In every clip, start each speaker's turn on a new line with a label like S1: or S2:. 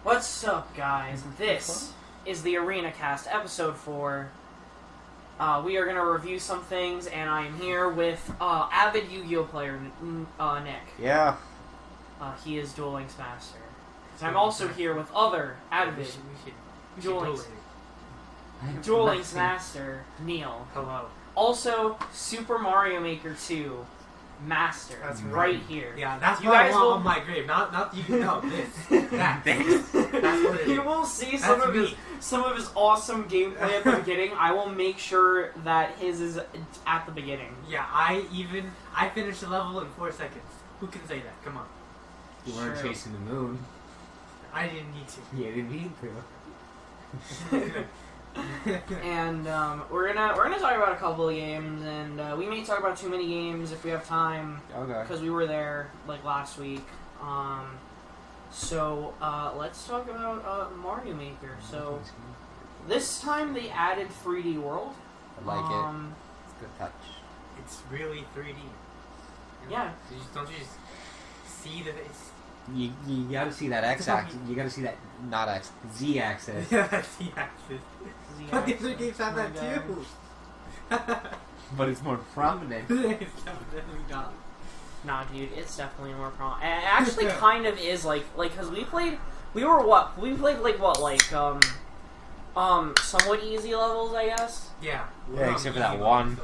S1: What's up, guys? This is the ArenaCast, episode 4. We are going to review some things, and I am here with avid Yu-Gi-Oh! Player, Nick.
S2: Yeah.
S1: He is Duel Links Master. So I'm also here with other avid Duel Links Master, Neel.
S3: Hello.
S1: Also, Super Mario Maker 2 Master.
S3: That's
S1: right here.
S3: Yeah, that's
S1: You
S3: what I
S1: guys
S3: want
S1: will-
S3: on my grave. Not you know this. That. That's what it
S1: You
S3: is.
S1: will see
S3: That's
S1: some of his awesome gameplay at the beginning. I will make sure that his is at the beginning.
S3: Yeah, I finished the level in 4 seconds. Who can say that? Come on.
S2: You weren't
S1: Sure.
S2: chasing the moon.
S3: I didn't need to.
S2: You didn't need to.
S1: And we're gonna talk about a couple of games, and we may talk about too many games if we have time,
S2: Okay.
S1: because we were there like last week. So let's talk about Mario Maker. So this time they added 3D World.
S2: I like it. It's a good touch.
S3: It's really 3D.
S1: Yeah.
S3: Don't you just see that it's...
S2: You gotta see that x-axis. You gotta see that, not x, z-axis.
S3: Yeah, that's the axis. But the other games have that too.
S2: But it's more prominent.
S3: It's definitely not.
S1: Nah, dude, it's definitely more prominent. It actually kind of is like, cause we played somewhat easy levels, I guess.
S3: Yeah.
S2: Yeah, except for that one.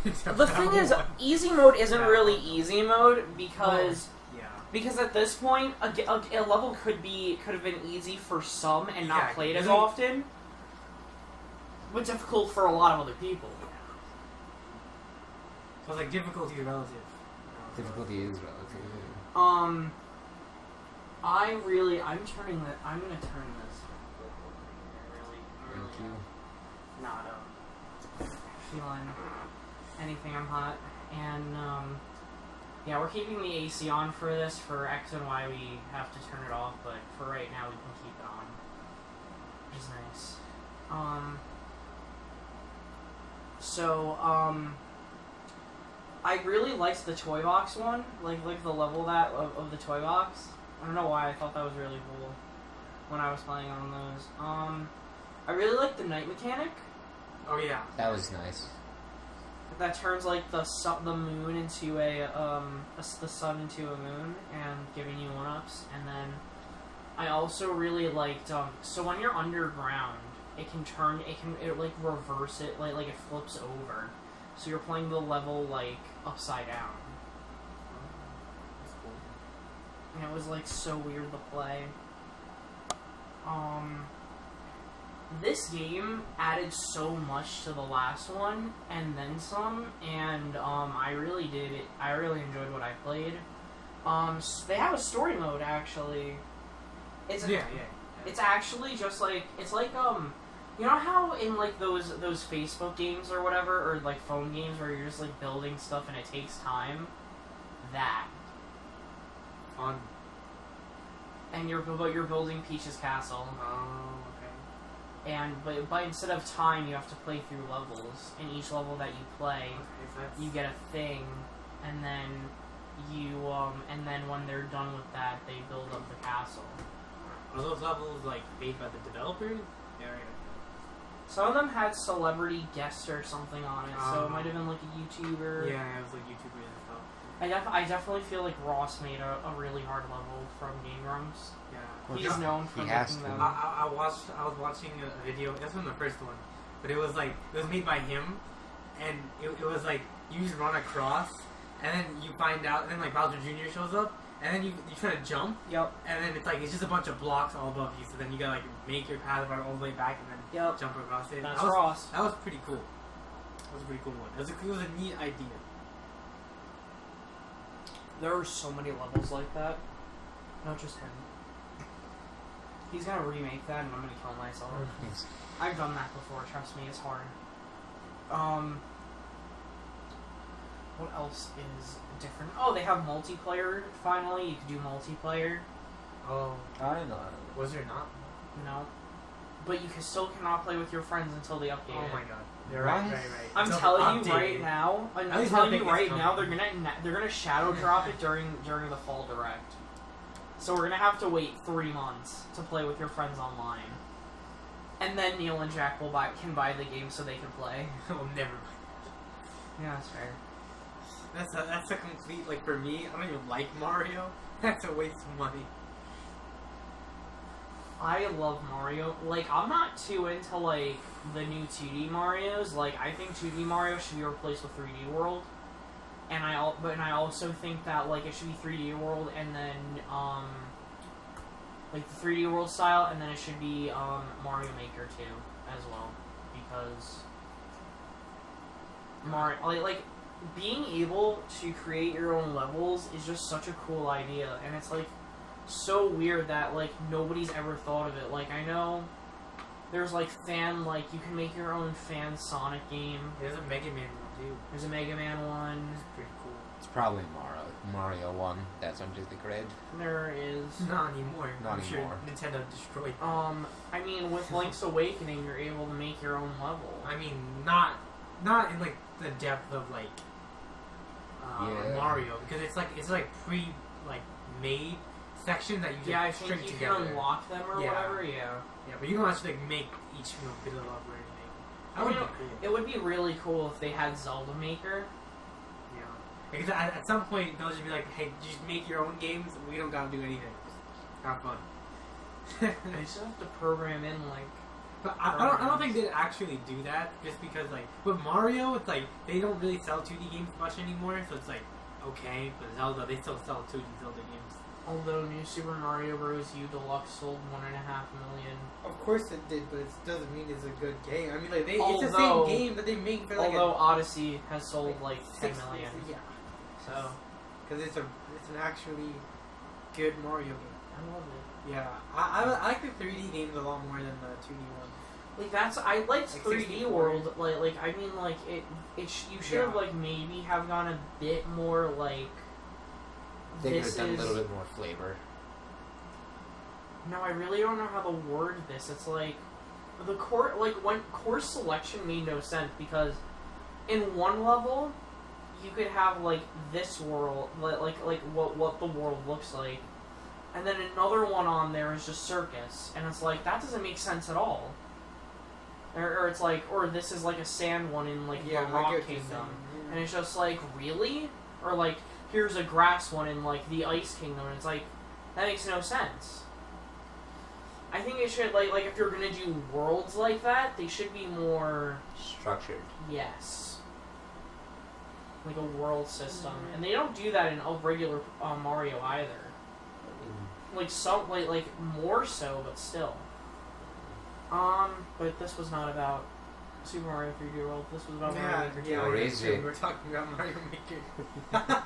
S1: The thing is, easy mode isn't really easy mode because
S3: Yeah.
S1: because at this point a level could have been easy for some and not
S3: Yeah,
S1: played as
S3: really-
S1: often, but difficult for a lot of other people.
S3: So it's like difficulty is relative.
S2: Difficulty is relative.
S1: I'm gonna turn this.
S2: Thank you.
S1: Not feeling anything. I'm hot, and yeah, we're keeping the AC on for this. For X and Y, we have to turn it off, but for right now, we can keep it on, which is nice. I really liked the toy box one, like the level of the toy box. I don't know why, I thought that was really cool when I was playing on those. I really liked the night mechanic.
S3: Oh yeah.
S2: That was nice.
S1: That turns like the moon into the sun into a moon and giving you 1-ups. And then I also really liked so when you're underground, it like reverse it, like it flips over. So you're playing the level like upside down.
S3: That's cool.
S1: And it was like so weird to play. This game added so much to the last one, and then some, and I really did it. I really enjoyed what I played. They have a story mode actually. It's actually just like you know how in like those Facebook games or whatever, or like phone games where you're just like building stuff and it takes time. That.
S3: Fun.
S1: And you're building Peach's castle.
S3: Oh, okay.
S1: But instead of time, you have to play through levels. And each level that you play, you get a thing, and then when they're done with that, they build up the castle.
S3: Are those levels like made by the developers? Yeah, right.
S1: Some of them had celebrity guests or something on it, so it might have been like a YouTuber.
S3: Yeah, it was like YouTubers and stuff.
S1: I definitely feel like Ross made a really hard level from Game Grumps.
S3: Yeah.
S2: Well,
S1: He's known for
S2: he has
S1: making
S2: to.
S1: them.
S3: I was watching a video. That's from the first one, but it was made by him, and it was like you just run across, and then you find out, and then like Bowser Jr. shows up, and then you try to jump.
S1: Yep.
S3: And then it's just a bunch of blocks all above you, so then you gotta like make your path run all the way back, and then jump across it.
S1: That's Ross.
S3: That was pretty cool. That was a pretty cool one. It was a neat idea.
S1: There are so many levels like that. Not just him. He's gonna remake that, and I'm gonna kill myself. I've done that before. Trust me, it's hard. What else is different? Oh, they have multiplayer. Finally, you can do multiplayer.
S3: Oh,
S2: I know.
S3: was there not?
S1: No, but you still cannot play with your friends until they update
S3: Oh
S1: it.
S3: my god. They're right.
S1: I'm
S3: Until
S1: telling you
S3: updated.
S1: right now.
S3: At
S1: I'm
S3: least
S1: telling
S3: I
S1: you
S3: think
S1: right
S3: it's
S1: now.
S3: coming.
S1: They're gonna shadow drop it during the fall direct. So we're gonna have to wait 3 months to play with your friends online. And then Neil and Jack can buy the game so they can play.
S3: We'll never.
S1: Yeah, that's fair.
S3: That's a complete, like, for me, I don't even like Mario. That's a waste of money.
S1: I love Mario. Like, I'm not too into, like, the new 2D Marios. Like, I think 2D Mario should be replaced with 3D World. And I also think that, like, it should be 3D World and then, like, the 3D World style, and then it should be, Mario Maker, too, as well. Because Mario, like, being able to create your own levels is just such a cool idea, and it's, like, so weird that, like, nobody's ever thought of it. Like, I know there's, like, you can make your own fan Sonic game.
S3: There's a Mega Man one, too.
S1: There's a Mega Man one.
S3: It's pretty cool.
S2: It's probably Mario 1 that's under the grid.
S1: There is.
S3: Not anymore.
S2: Not
S3: I'm
S2: anymore.
S3: Sure Nintendo destroyed.
S1: I mean, with Link's Awakening, you're able to make your own level.
S3: I mean, not in, like, the depth of, like, Mario, because it's like made section that you just
S1: I think
S3: string
S1: you
S3: together.
S1: can unlock them or whatever. Yeah.
S3: Yeah, but you don't actually, like, make each bit of up or anything. That would be cool.
S1: It would be really cool if they had Zelda Maker.
S3: Yeah. Because at some point they'll just be like, hey, just make your own games. We don't gotta do anything. Just have fun.
S1: They just have to program in like.
S3: But I don't think they'd actually do that, just because, like, with Mario, it's like they don't really sell 2D games much anymore, so it's like okay. But Zelda, they still sell 2D Zelda games.
S1: Although New Super Mario Bros. U Deluxe sold 1.5 million.
S3: Of course it did, but it doesn't mean it's a good game. I mean, like,
S1: Although,
S3: it's the same game that they make for, like,
S1: Odyssey has sold like 10 million.
S3: Yeah.
S1: So.
S3: Because it's an actually good Mario game.
S1: I love it.
S3: Yeah, I like the 3D games a lot more than the 2D ones.
S1: Like I liked
S3: Like
S1: 3D
S3: 64.
S1: World. Like I mean, like you should have like maybe have gone a bit more like.
S2: They could have done a little bit more flavor.
S1: No, I really don't know how to word this. It's like the course selection made no sense because in one level you could have like this world, like what the world looks like, and then another one on there is just circus, and it's like that doesn't make sense at all. Or it's like, or this is like a sand one in like the Rock Kingdom, and it's just like really, or like here's a grass one in like the Ice Kingdom, and it's like that makes no sense. I think it should like if you're gonna do worlds like that, they should be more
S2: structured.
S1: Yes, like a world system, and they don't do that in a regular Mario either. Like some like more so, but still. But this was not about Super Mario 3D World. This was about Mario Maker 2.
S3: Yeah,
S2: Or is it?
S3: we're talking about Mario Maker.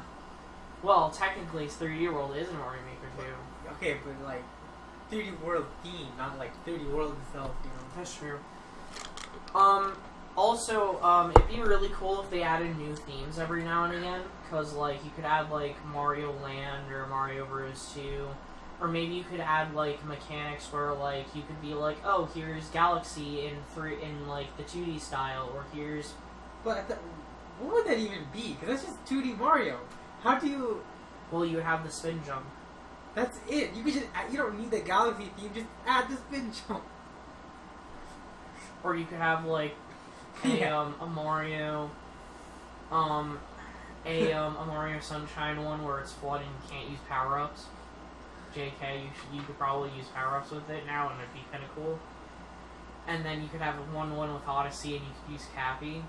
S1: Well, technically, 3D World is in Mario Maker 2.
S3: Okay, but like 3D World theme, not like 3D World itself, you know.
S1: That's true. Also, it'd be really cool if they added new themes every now and again, because like you could add like Mario Land or Mario Bros 2. Or maybe you could add like mechanics where like you could be like, oh, here's Galaxy in like the 2D style, or here's.
S3: But what would that even be? Because that's just 2D Mario. How do you?
S1: Well, you have the spin jump.
S3: That's it. You could just you don't need the Galaxy theme. Just add the spin jump.
S1: Or you could have like a Mario, a Mario Sunshine one where it's flooding, you can't use power ups. JK, you could probably use power-ups with it now, and it'd be kind of cool. And then you could have one with Odyssey, and you could use Cappy.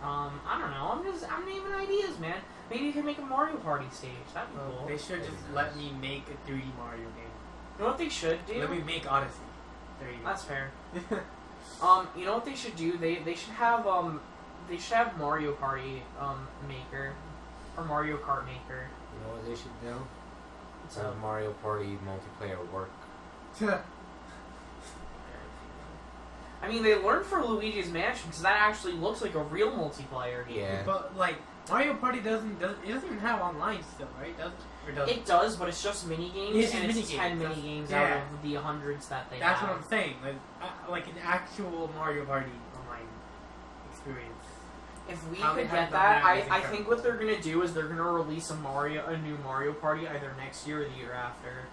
S1: I don't know. I'm naming ideas, man. Maybe you could make a Mario Party stage. That'd be cool.
S3: They should just let me make a 3D Mario game.
S1: You know what they should do?
S3: Let me make Odyssey. There you go.
S1: That's fair. You know what they should do? They should have Mario Party Maker or Mario Kart Maker.
S2: You know what they should do?
S1: So
S2: Mario Party multiplayer work.
S1: I mean, they learned for Luigi's Mansion because that actually looks like a real multiplayer game.
S2: Yeah.
S3: But like Mario Party doesn't even have online still, right? Does
S1: it does, but it's just mini games, and it's 10 mini games out
S3: yeah.
S1: of the hundreds that they
S3: That's
S1: have.
S3: what I'm saying. Like an actual Mario Party online experience.
S1: If we
S3: How they
S1: could
S3: have
S1: get
S3: done
S1: that,
S3: that is
S1: I think what they're gonna do is they're gonna release a new Mario Party either next year or the year after.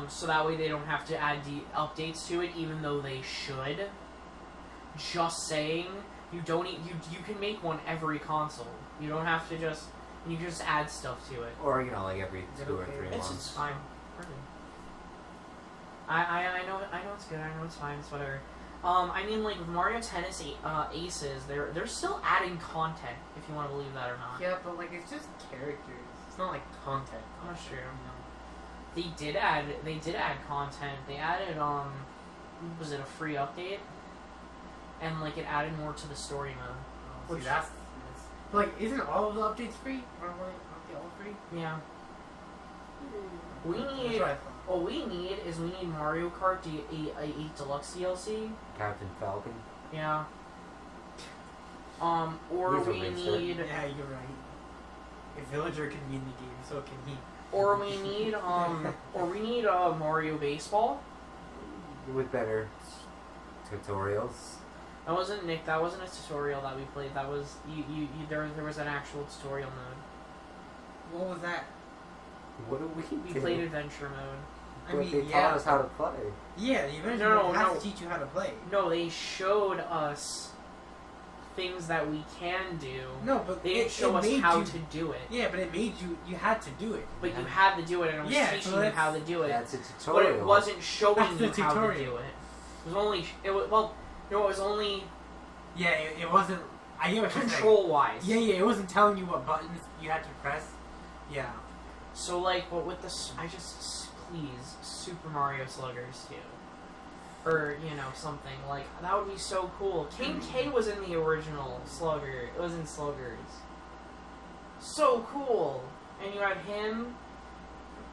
S1: So that way they don't have to add updates to it, even though they should. Just saying, you don't. You can make one every console. You don't have to just. You can just add stuff to it.
S2: Or like every 2 or 3 months.
S1: It's fine. Perfect. I know it's good. I know it's fine. It's whatever. I mean, like with Mario Tennis Aces, they're still adding content, if you want to believe that or not.
S3: Yeah, but like it's just characters. It's not like content.
S1: I'm not sure. They did add content. They added was it a free update? And like it added more to the story mode.
S3: See, that's like, isn't all of the updates free? Aren't they all free?
S1: Yeah. What we need is Mario Kart 8 Deluxe DLC.
S2: Captain Falcon.
S1: Yeah. Or we need.
S3: Yeah, you're right. If Villager can be in the game, so can he.
S1: Or we need Mario Baseball.
S2: With better tutorials.
S1: That wasn't Nick. That wasn't a tutorial that we played. That was you. There was an actual tutorial mode.
S3: What was that?
S2: What do we do?
S1: We played adventure mode.
S2: But they taught us how to play.
S3: Yeah, the adventure mode has to teach you how to play.
S1: No, they showed us things that we can do.
S3: No, but
S1: they didn't show us how to do it.
S3: Yeah, but it made you had to do it.
S1: But you had to do it, and it was teaching you how to do it.
S2: That's a tutorial.
S1: But it wasn't showing you how to do it. It was only. It was only.
S3: Yeah, it wasn't. I get what you're saying.
S1: Control-wise.
S3: Yeah, it wasn't telling you what buttons you had to press. Yeah.
S1: So like, but with this, please, Super Mario Sluggers 2. Or, something. Like, that would be so cool. King K was in the original Slugger. It was in Sluggers. So cool! And you had him.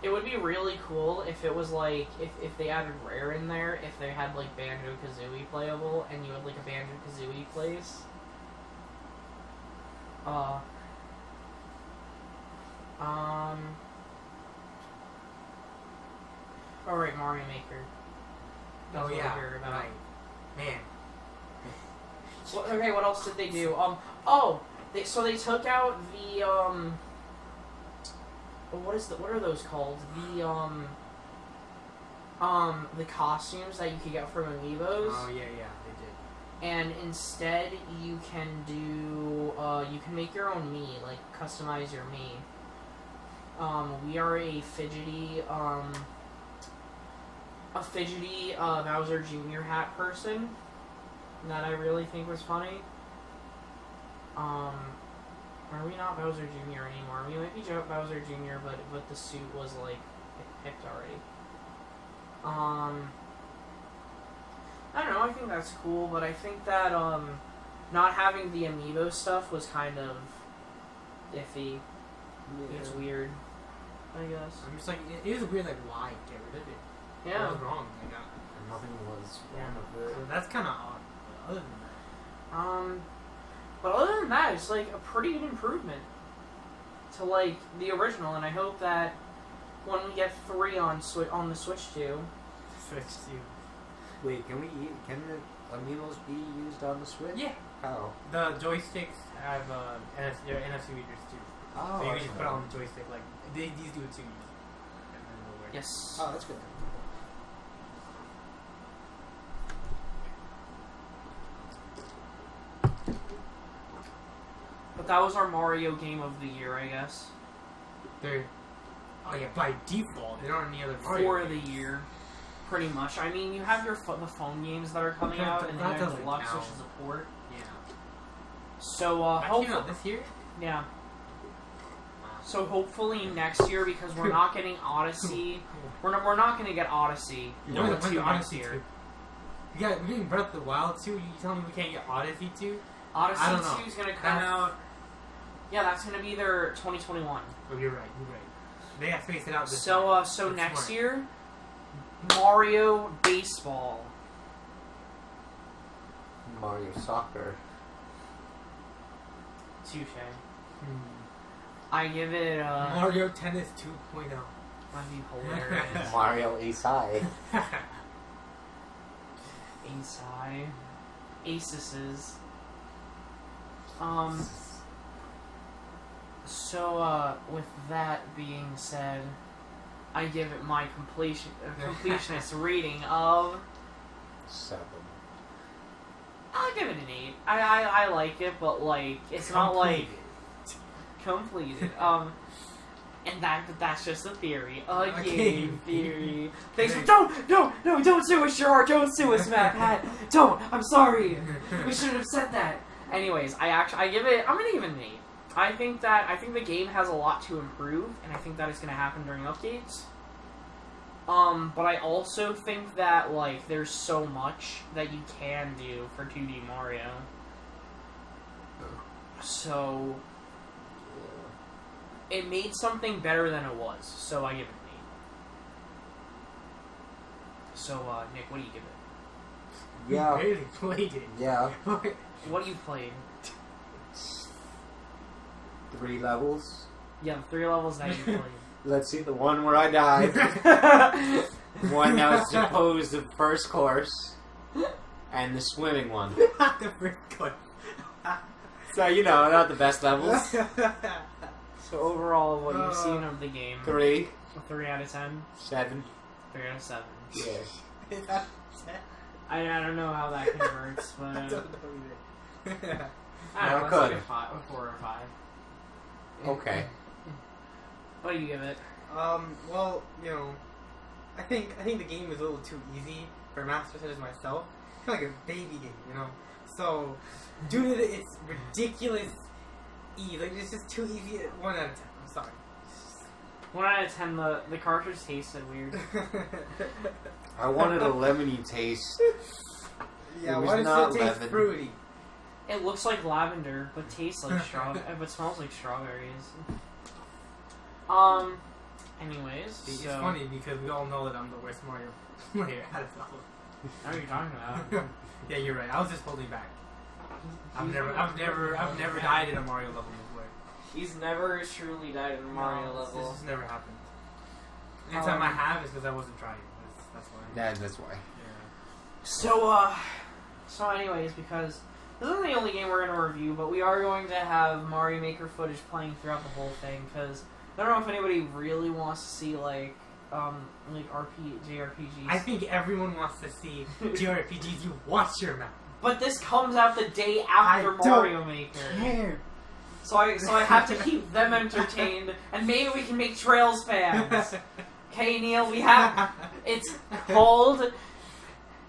S1: It would be really cool if it was like, if they added Rare in there, if they had like Banjo-Kazooie playable, and you had like a Banjo-Kazooie place. Alright, Mario Maker. That's what I heard about.
S3: Right. Man.
S1: Well, okay, what else did they do? So they took out the, what are those called? The costumes that you could get from Amiibos.
S3: Oh, yeah, they did.
S1: And instead, you can do, you can make your own Mii, like, customize your Mii. We are a fidgety Bowser Jr. hat person that I really think was funny. Are we not Bowser Jr. anymore? We might be Bowser Jr., but the suit was, like, picked already. I don't know, I think that's cool, but I think that, not having the Amiibo stuff was kind of iffy.
S2: Yeah.
S1: It's weird, I guess.
S3: I'm just like, it was weird, like, why get rid of it?
S1: Yeah.
S3: What was wrong?
S2: Nothing was wrong with it.
S3: So that's kind of odd. But other than that.
S1: But other than that, it's like a pretty good improvement to like the original, and I hope that when we get 3 on the Switch 2.
S2: Wait, can the Amiibos be used on the Switch?
S3: Yeah.
S2: How?
S3: The joysticks have NFC readers too.
S2: Oh,
S3: so you can just put it on the joystick. Like these do it too.
S1: Yes.
S2: Oh, that's good.
S1: But that was our Mario game of the year, I guess.
S3: Oh yeah, by default, there aren't any other Mario
S1: For the year, pretty much. I mean, you have the phone games that are coming out, and then you have Deluxe, which is a port.
S3: Yeah.
S1: So,
S3: hopefully this year.
S1: Yeah. So hopefully next year, because we're not getting Odyssey. We're not going to get Odyssey.
S3: No, when's the Odyssey 2? We're getting Breath of the Wild 2. You telling me we can't get Odyssey 2?
S1: Odyssey 2 is going to come out. Yeah, that's going to be their 2021.
S3: Oh, you're right. They have to face it out this
S1: So,
S3: time.
S1: so next year, Mario Baseball.
S2: Mario Soccer.
S1: Touche. I give it,
S3: Mario Tennis 2.0.
S1: That'd be hilarious.
S2: Mario Ace-I.
S1: Ace-I. Aces. So, with that being said, I give it my completionist rating of
S2: 7.
S1: I'll give it an 8. I like it, but like it's not like completed. And that's just a theory. A game theory. Thanks for don't sue us, Gerard. Don't sue us, Matt. Don't. I'm sorry. We shouldn't have said that. Anyways, I'm gonna give it an 8. I think the game has a lot to improve, and I think that is gonna happen during updates. But I also think that like there's so much that you can do for 2D Mario. So it made something better than it was, so I give it an 8. So, Nick, what do you give it?
S2: Yeah.
S3: You barely played it.
S2: Yeah.
S1: What you played?
S2: 3 levels.
S1: Yeah, the 3 levels that you played.
S2: Let's see, the one where I died. One that was supposed to first course. And the swimming one.
S3: The first course.
S2: So, you know, not the best levels.
S1: So overall, what you've seen of the game?
S2: 3.
S1: 3 out of 10?
S2: 7.
S1: 3 out of 7.
S2: Yeah.
S1: I don't know how that converts, but...
S3: I don't know either.
S1: I don't know,
S2: No,
S1: let's
S2: good.
S1: give it a 4 or 5.
S2: Okay.
S1: What do you give it?
S3: Well, you know, I think the game is a little too easy for a master such as myself. Kind of like a baby game, you know? So, due to its ridiculous ease, like, it's just too easy. 1 out of 10, I'm sorry.
S1: 1 out of 10, the cartridge tasted weird.
S2: I wanted a lemony taste.
S3: Yeah,
S2: It was
S3: why does
S2: not
S3: it taste
S2: lemon.
S3: fruity?
S1: It looks like lavender, but tastes like but smells like strawberries. Anyways,
S3: It's
S1: so...
S3: funny because we all know that I'm the worst Mario player out of all of them.
S1: What are you talking about?
S3: Yeah, you're right. I was just holding back. I've never died in a Mario level before.
S1: He's never truly died in a Mario
S3: No,
S1: level.
S3: This has never happened. Anytime I have is because I wasn't trying. That's why.
S2: That's why.
S3: Yeah.
S1: So anyways, because this isn't the only game we're going to review, but we are going to have Mario Maker footage playing throughout the whole thing, because I don't know if anybody really wants to see, like JRPGs.
S3: I think everyone wants to see JRPGs. You watch your mouth.
S1: But this comes out the day after Mario Maker.
S3: Care.
S1: So I have to keep them entertained, and maybe we can make Trails fans. Okay, Neel, we have... It's called...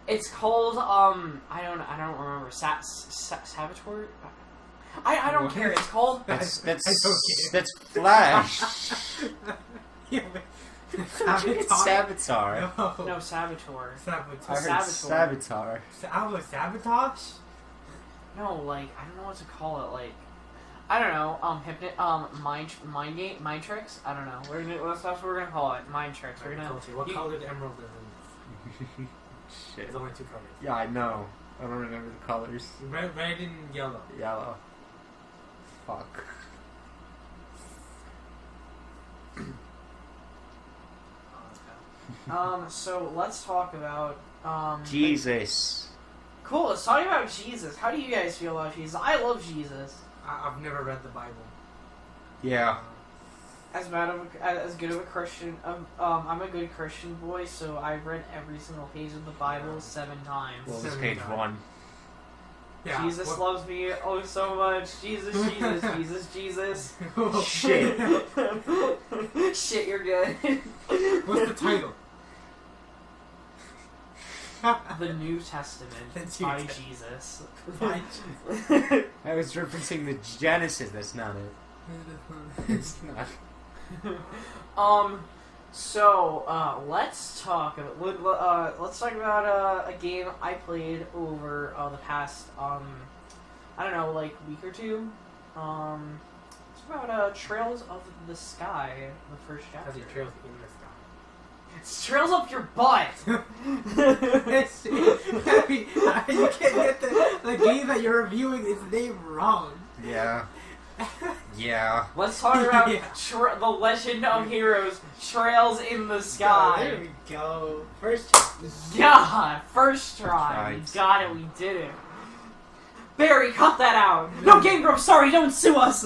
S1: I don't remember. Saboteur? I don't care. It's called...
S2: That's
S3: Flash. Yeah, but...
S2: Saboteur.
S1: No, Saboteur.
S2: I heard Saboteur.
S3: Sabotage?
S1: No, like, I don't know what to call it, like... I don't know, mind tricks? I don't know. That's what we're gonna call it. Mind tricks. We're gonna...
S3: What color did emerald is?
S2: Shit.
S3: There's only 2 colors.
S2: Yeah, I know. I don't remember the colors.
S3: Red and yellow.
S2: Yellow. Fuck.
S1: So let's talk about,
S2: Jesus.
S1: Cool, let's talk about Jesus. How do you guys feel about Jesus? I love Jesus.
S3: I've never read the Bible.
S2: Yeah.
S1: As good of a Christian, I'm a good Christian boy, so I've read every single page of the Bible 7 times.
S2: Well, this page 1.
S3: Yeah,
S1: Jesus loves me oh so much. Jesus, Jesus.
S3: Oh,
S2: shit.
S1: Shit, you're good.
S3: What's the title?
S1: The New Testament by Jesus.
S2: I was referencing the Genesis. That's not it. It's not.
S1: Let's talk about a game I played over the past I don't know, like week or two. It's about Trails of the Sky, the first chapter.
S3: Trails in the Sky.
S1: It's Trails Up Your Butt.
S3: I mean, you can't get the game that you're reviewing its name wrong.
S2: Yeah. Yeah.
S1: Let's talk about the Legend of Heroes, Trails in the Sky.
S3: Oh, there we go. First try.
S1: Yeah, first try. We got it, we did it. Barry, cut that out. No, Game Grumps, sorry, don't sue us.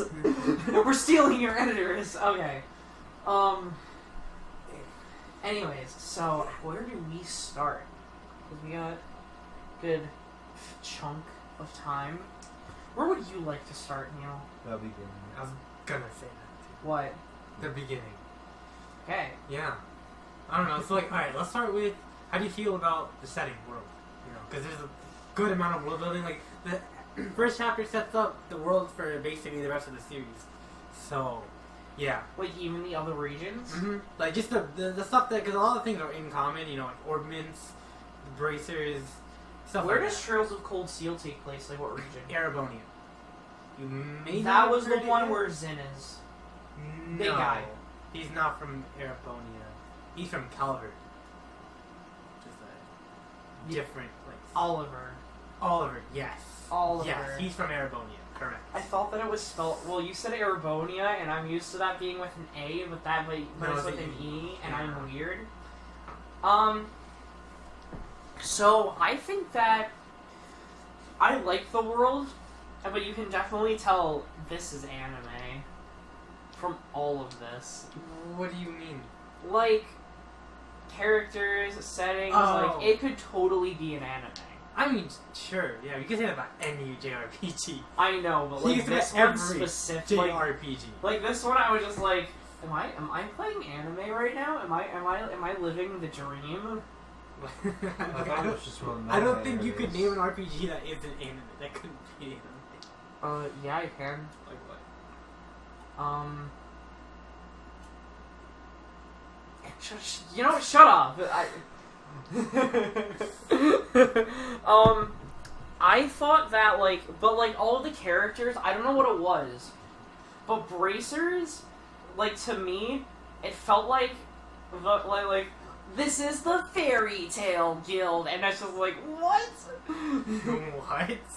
S1: We're stealing your editors. Okay. Anyways, so where do we start? Because we got a good chunk of time. Where would you like to start, Neil?
S4: The beginning.
S3: I was gonna say that too.
S1: What?
S3: The beginning.
S1: Okay.
S3: Yeah. I don't know. So like, all right, let's start with how do you feel about the setting world? You know, because there's a good amount of world building. Like the first chapter sets up the world for basically the rest of the series. So, yeah.
S1: Like even the other regions?
S3: Mm-hmm. Like just the stuff that, because a lot of things are in common. You know, like ordnance, bracers, stuff.
S1: Where
S3: like
S1: does Trails of Cold Steel take place? Like what region?
S3: Erebonia. You may
S1: That
S3: not
S1: was
S3: have
S1: the
S3: heard it
S1: one
S3: yet?
S1: where Zin is.
S3: No,
S1: Big guy.
S3: He's not from Erebonia. He's from Calvert. Just a different place.
S1: Oliver.
S3: Oliver, yes.
S1: Oliver.
S3: Yes, he's from Erebonia, correct.
S1: I thought that it was spelled. Well, you said Erebonia, and I'm used to that being with an A, but
S3: No,
S1: it's
S3: it's
S1: with
S3: an
S1: an E, and
S3: Yeah.
S1: I'm weird. So I think that I like the world, but you can definitely tell this is anime from all of this.
S3: What do you mean?
S1: Like characters, settings,
S3: Oh.
S1: like it could totally be an anime.
S3: I mean, sure, yeah, you can say that about any JRPG.
S1: I know, but
S3: You
S1: like
S3: can say
S1: this
S3: that
S1: one
S3: every
S1: specific,
S3: JRPG.
S1: like this one, I was just like, am I playing anime right now? Am I living the dream?
S4: I thought it was just one of the
S3: I don't think you
S4: animators.
S3: could name an RPG that isn't anime. That couldn't be anime.
S1: Yeah, I can.
S3: Like what?
S1: You know, shut up. I thought that but all of the characters, I don't know what it was, but Bracers, to me, it felt like this is the Fairy Tale Guild, and that's just like what?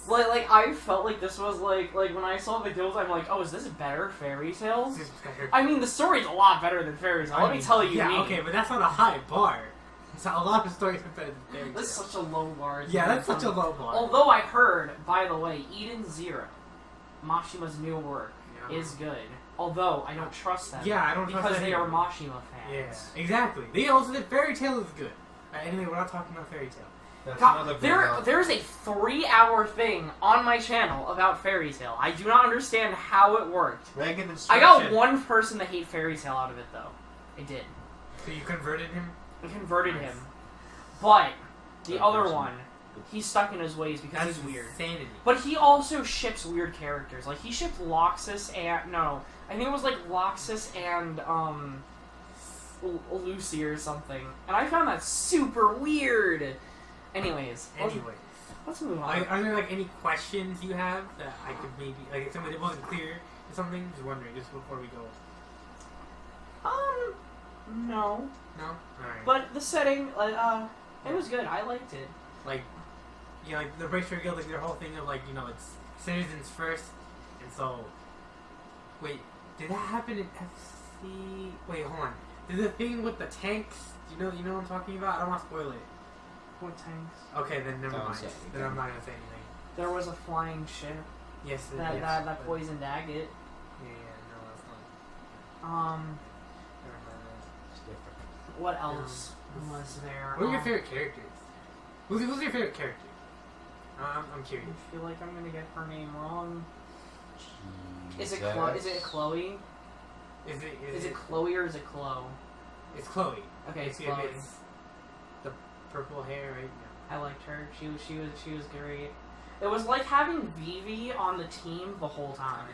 S3: What?
S1: I felt like this was like when I saw the guild, I'm like, oh, is this better Fairy Tales?
S3: This is better.
S1: I mean, the story's a lot better than Fairy Tale. Let me tell you.
S3: Yeah,
S1: me.
S3: okay, but that's not a high bar. So a lot of stories are better than Fairy
S1: That's
S3: Tail.
S1: such a low bar.
S3: Yeah, that's such a low bar.
S1: Although I heard, by the way, Eden Zero, Mashima's new work,
S3: Yeah.
S1: is good. Although I don't trust them.
S3: Yeah, I don't trust
S1: because
S3: that
S1: they
S3: either.
S1: are Mashima fans.
S3: Yeah, exactly. They also did Fairy Tale is good. Anyway, we're not talking about Fairy Tale.
S4: That's
S1: God,
S4: another big
S1: there's a 3-hour thing on my channel about Fairy Tale. I do not understand how it worked.
S4: Rank and
S1: I got
S4: instruction.
S1: one person to hate Fairy Tale out of it, though. I did.
S3: So you converted him?
S1: I converted
S3: Nice.
S1: him. But the
S4: Good
S1: other
S4: person.
S1: one, he's stuck in his ways because
S3: That's
S1: he's weird.
S3: insanity.
S1: But he also ships weird characters. Like, he shipped Loxus and... No, I think it was, Loxus and, Lucy or something. And I found that super weird. Anyways. Let's move on.
S3: Are there any questions you have that I could maybe if something that wasn't clear or something? Just wondering, just before we go.
S1: No.
S3: No. All right.
S1: But the setting, it was good. I liked it.
S3: The Bracer Guild, their whole thing of it's citizens first, and so. Wait, did that happen in FC? Wait, hold on. Did the thing with the tanks? You know what I'm talking about? I don't want to spoil it.
S1: What tanks?
S3: Okay, then never
S4: Don't
S3: mind.
S4: say
S3: Then I'm not gonna say anything.
S1: There was a flying ship
S3: Yes,
S1: that
S3: but-
S1: poisoned Agate.
S3: Yeah, no, that's not. Never mind.
S4: It's different.
S1: What else was there?
S3: What are your favorite characters? Who's your favorite character? I'm curious.
S1: I feel like I'm gonna get her name wrong. Is it
S4: Jesus.
S1: Is it Chloe? Is it Chloe or is it Chloe?
S3: It's Chloe.
S1: Okay, it's
S3: If
S1: Chloe.
S3: it's the purple hair, right?
S1: I liked her. She was great. It was like having Vivi on the team the whole time.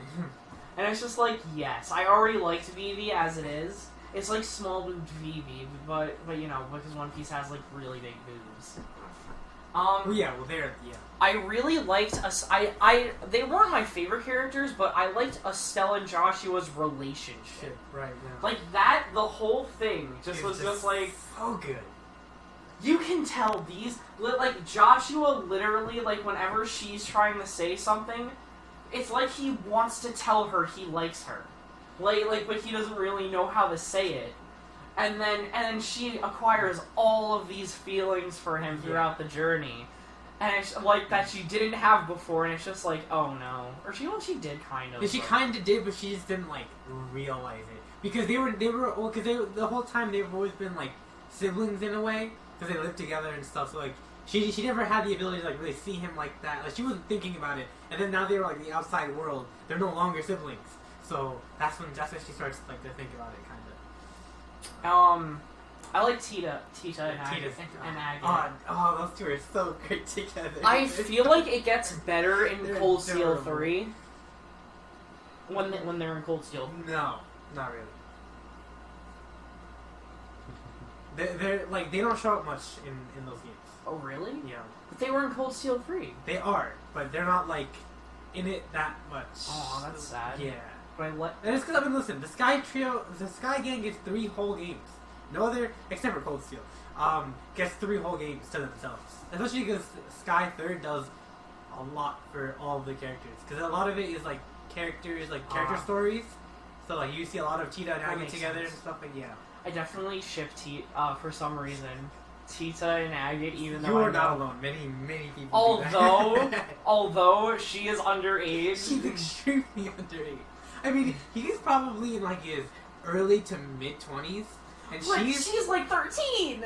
S1: And it's just like, yes, I already liked Vivi as it is. It's like small boobed Vivi, but because One Piece has really big boobs.
S3: Well, yeah, they're.
S1: I really liked they weren't my favorite characters, but I liked Estelle and Joshua's relationship.
S3: Shit, right now.
S1: Like that, the whole thing
S3: It's
S1: was just like
S3: so good.
S1: you can tell these Joshua literally whenever she's trying to say something, it's like he wants to tell her he likes her, but he doesn't really know how to say it. And then she acquires all of these feelings for him throughout the journey. And it's like that she didn't have before, and it's just like, oh no. Or she did kind of.
S3: Yeah, she kind of did, but she just didn't realize it because they were the whole time they've always been siblings in a way because they live together and stuff. So like she never had the ability to like really see him like that. Like she wasn't thinking about it, and then now they're like in the outside world. They're no longer siblings. So that's when she starts like to think about it, kind of.
S1: I like Tita and Agate.
S3: Oh, those two are so great together.
S1: I feel like it gets better in
S3: They're
S1: Cold Steel
S3: adorable.
S1: 3 when they're in Cold Steel.
S3: No, not really. They're like they don't show up much in those games.
S1: Oh really?
S3: Yeah,
S1: But they were in Cold Steel 3.
S3: they are, but they're not like in it that much.
S1: Oh, that's sad.
S3: Yeah,
S1: But I like.
S3: and it's because I mean, listen, the Sky Gang gets 3 whole games. No other, except for Cold Steel, gets 3 whole games to themselves. Especially because Sky Third does a lot for all of the characters. Because a lot of it is like characters, like character stories. So like you see a lot of Tita and
S1: That
S3: Agate
S1: makes
S3: together
S1: sense.
S3: and stuff. Like yeah,
S1: I definitely ship for some reason. Tita and Agate, even though
S3: you
S1: I
S3: are not
S1: know-
S3: alone. Many people. do that.
S1: Although she is underage.
S3: she's extremely underage. I mean, he's probably in like his early to mid 20s, and
S1: Like,
S3: she's
S1: like 13.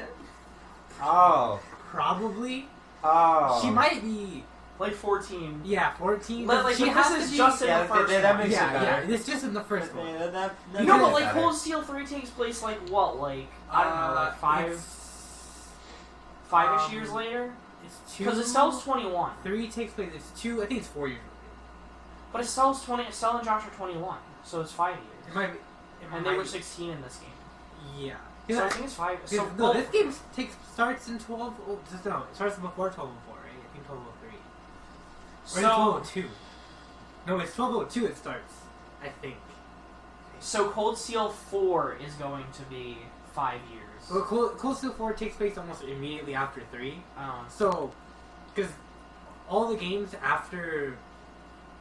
S2: Oh.
S3: probably.
S2: Oh.
S3: She might be.
S1: Like 14.
S3: Yeah, 14.
S1: Like,
S3: she
S1: this
S3: has
S1: is
S3: to be,
S1: just in
S2: yeah,
S1: the first
S2: that
S1: one.
S2: makes it
S3: yeah,
S2: better.
S3: it's just in the first one.
S2: Yeah, that
S1: You know,
S2: makes
S1: but
S2: it
S1: like
S2: better.
S1: Cold Steel 3 takes place like what? Like I don't know, like five-ish
S3: um,
S1: years later.
S3: It's 2.
S1: Because Estelle's 21,
S3: 3 takes place. It's 2. I think it's 4 years.
S1: but Estelle's 20. Estelle and Josh are 21, so it's 5 years.
S3: It might be.
S1: And they were 16 in this game.
S3: Yeah.
S1: So I think it's 5. So
S3: no,
S1: well,
S3: this game starts in 12. Oh, no, it starts before 12:04, right? I think 12:03. Or
S1: so
S3: 12:02. No, it's 12:02. It starts. I think.
S1: so Cold Steel 4 is going to be 5 years.
S3: Well, Cold Steel 4 takes place almost immediately after 3.
S1: Oh.
S3: So, because all the games after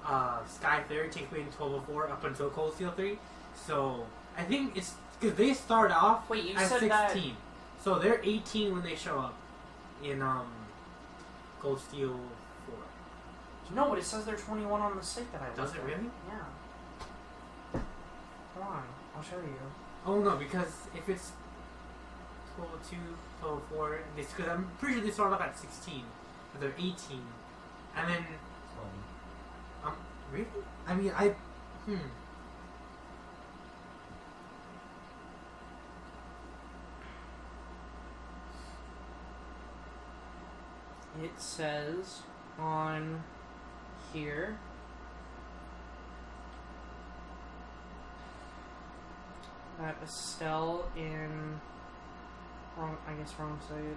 S3: Sky Third take place in 12:04 up until Cold Steel 3. So I think it's because they start off
S1: Wait, you
S3: at
S1: said
S3: 16.
S1: that.
S3: So they're 18 when they show up in Cold Steel 4.
S1: No, but it says they're 21 on the stick that I
S3: Does
S1: looked
S3: it
S1: at.
S3: really?
S1: Yeah. Come on, I'll show you.
S3: Oh no, because if it's 12:02, 12:04, because I'm pretty sure they start off at 16, but they're 18, and then really? I mean,
S1: It says on here that Estelle in wrong site.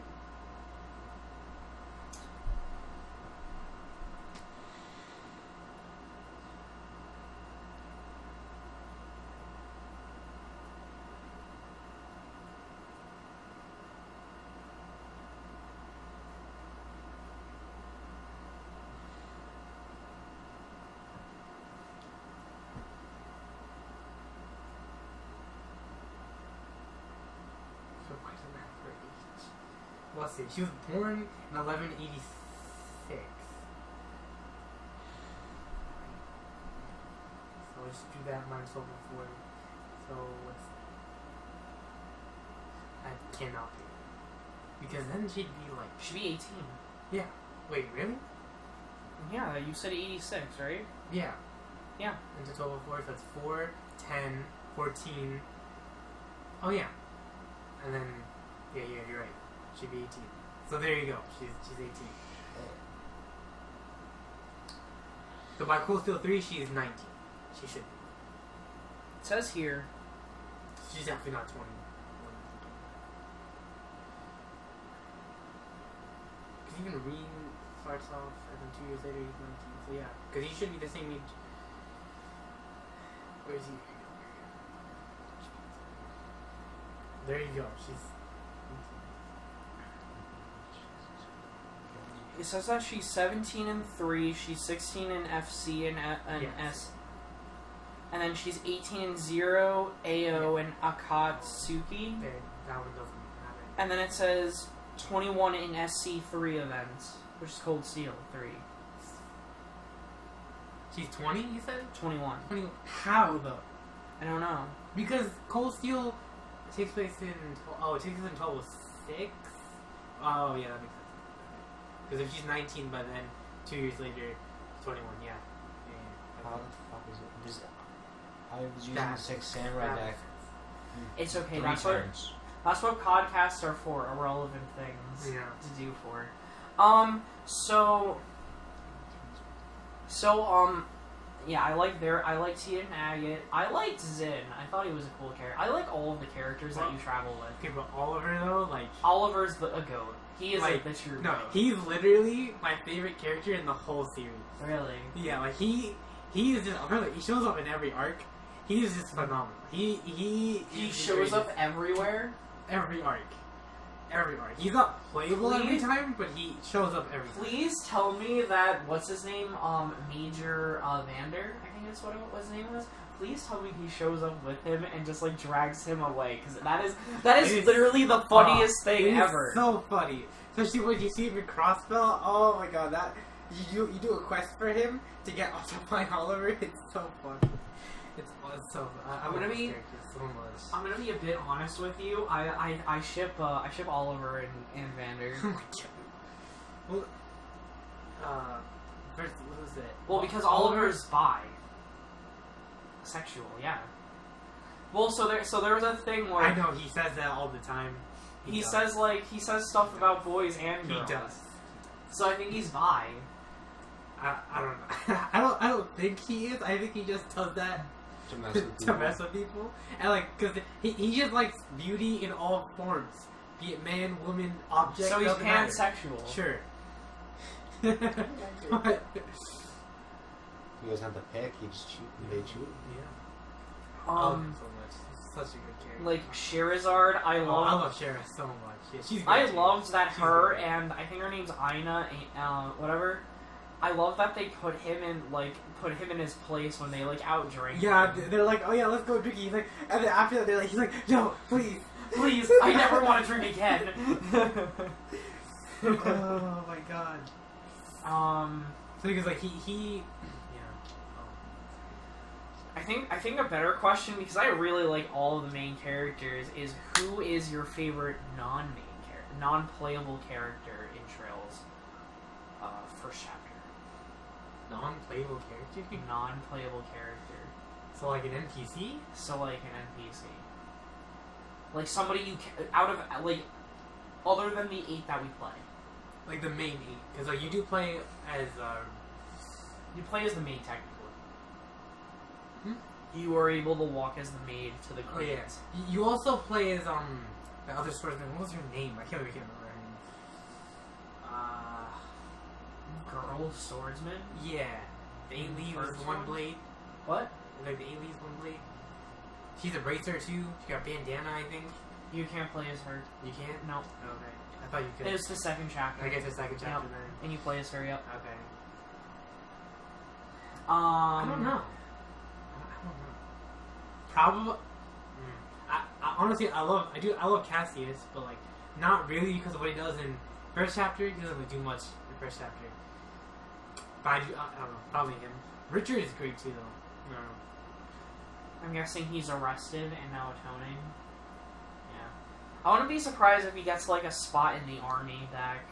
S3: So why does it matter for age? Let's see. She was born in 1186. So let's do that minus over 40. So what's that? Cannot be. Because then she'd be like,
S1: Should be 18.
S3: yeah. Wait, really?
S1: Yeah, you said 86, right?
S3: Yeah.
S1: Yeah.
S3: Into 12:04, so that's 4, 10, 14. Oh yeah. And then, yeah, you're right. She'd be 18. So there you go. She's 18. So by Cold Steel 3, she is 19. She should be.
S1: It says here.
S3: She's definitely not 20. Because even Reed starts off, and then 2 years later he's 19. So yeah, because he should be the same age. Where is he? There you go. She's.
S1: It says that she's 17 in 3, she's 16 in FC and
S3: Yes.
S1: S. And then she's 18 in 0, AO, and Akatsuki.
S3: There, that one doesn't matter.
S1: And then it says 21 in SC3 events, which is Cold Steel 3.
S3: She's 20, you said?
S1: 21.
S3: 20. How though?
S1: I don't know.
S3: Because Cold Steel It takes place in... it takes place in 1206? Oh, yeah, that makes sense. Because if she's 19 by then, 2 years later, 21, yeah.
S2: How the fuck is it? Just, I was using the 6 Samurai deck.
S1: It's okay.
S2: 3 turns.
S1: That's what podcasts are for. Irrelevant things
S3: Yeah.
S1: to do for. Yeah, I like Tia and Agate. I liked Zin. I thought he was a cool character. I like all of the characters that you travel with.
S3: Okay, but Oliver, though, like...
S1: Oliver's a goat. He is
S3: like,
S1: the true
S3: no,
S1: goat.
S3: he's literally my favorite character in the whole series.
S1: Really?
S3: Yeah, like, he is just... Really, he shows up in every arc. He is just phenomenal. He
S1: shows up everywhere.
S3: Every arc. Every arc. He's not playable every
S1: Please?
S3: time, but he shows up every time.
S1: Please tell me that what's his name? Major Vander. I think that's what his name was. Please tell me he shows up with him and just like drags him away, because that is literally the funniest thing ever.
S3: So funny, especially when you see him in Crossbell. Oh my god, that you do a quest for him to get Autopine Oliver. It's so funny. It's so.
S1: I'm gonna be.
S3: So much.
S1: I'm gonna be a bit honest with you. I ship Oliver and Vander.
S3: Oh my god. Well, first, what was it?
S1: Well, because Oliver's bi. Sexual, yeah. Well, so there was a thing where
S3: I know he says that all the time.
S1: he says stuff about boys and girls.
S3: He does.
S1: So I think he's bi.
S3: I don't know. I don't think he is. I think he just does that
S2: To mess with
S3: to
S2: people.
S3: mess with people. And like, cause he just likes beauty in all forms, be it man, woman, object.
S1: So he's
S3: doesn't matter.
S1: pansexual.
S3: Sure. But,
S2: He doesn't have to pick, he just shoot and they shoot.
S3: yeah.
S1: Um,
S3: So much. He's such a good character.
S1: like Sherazard, I
S3: I
S1: love.
S3: love Shara so much. Yeah, she's.
S1: I
S3: great, too.
S1: loved that
S3: She's
S1: her
S3: great.
S1: and I think her name's Aina, whatever. I love that they put him in his place when they like outdrink.
S3: Yeah,
S1: him.
S3: they're like, oh yeah, let's go drinking. He's like, and then after that, they're like, he's like, no, please.
S1: Please, I never want to drink again.
S3: Oh my god. So because like he yeah.
S1: I think a better question, because I really like all of the main characters, is who is your favorite non-playable character in Trails? First chapter.
S3: Non-playable character.
S1: Non-playable character.
S3: So like an NPC.
S1: So like an NPC. Like somebody out of like other than the 8 that we play.
S3: Like the main 8, because like you do play as
S1: You play as the maid technically.
S3: Hmm?
S1: You are able to walk as the maid to the
S3: oh
S1: queens.
S3: yeah. You also play as the other swordsman. What was her name? I can't remember her name.
S1: Girl swordsman.
S3: Yeah. The A-Lee was
S1: First
S3: one
S1: one?
S3: blade.
S1: What?
S3: Like the A-Lee's one blade. She's a bracer too. She got bandana, I think.
S1: You can't play as her.
S3: You can't?
S1: No.
S3: Okay. I thought you could.
S1: It's the second chapter.
S3: I guess the second chapter
S1: Yep.
S3: then.
S1: And you play as her. Yep.
S3: Okay.
S1: I
S3: I don't know. Probably. I honestly, I love Cassius, but like not really because of what he does in first chapter. He doesn't really do much in first chapter. But I don't know. Probably him. Richard is great too, though. No.
S1: I'm guessing he's arrested and now atoning. Yeah. I wouldn't be surprised if he gets like a spot in the army deck.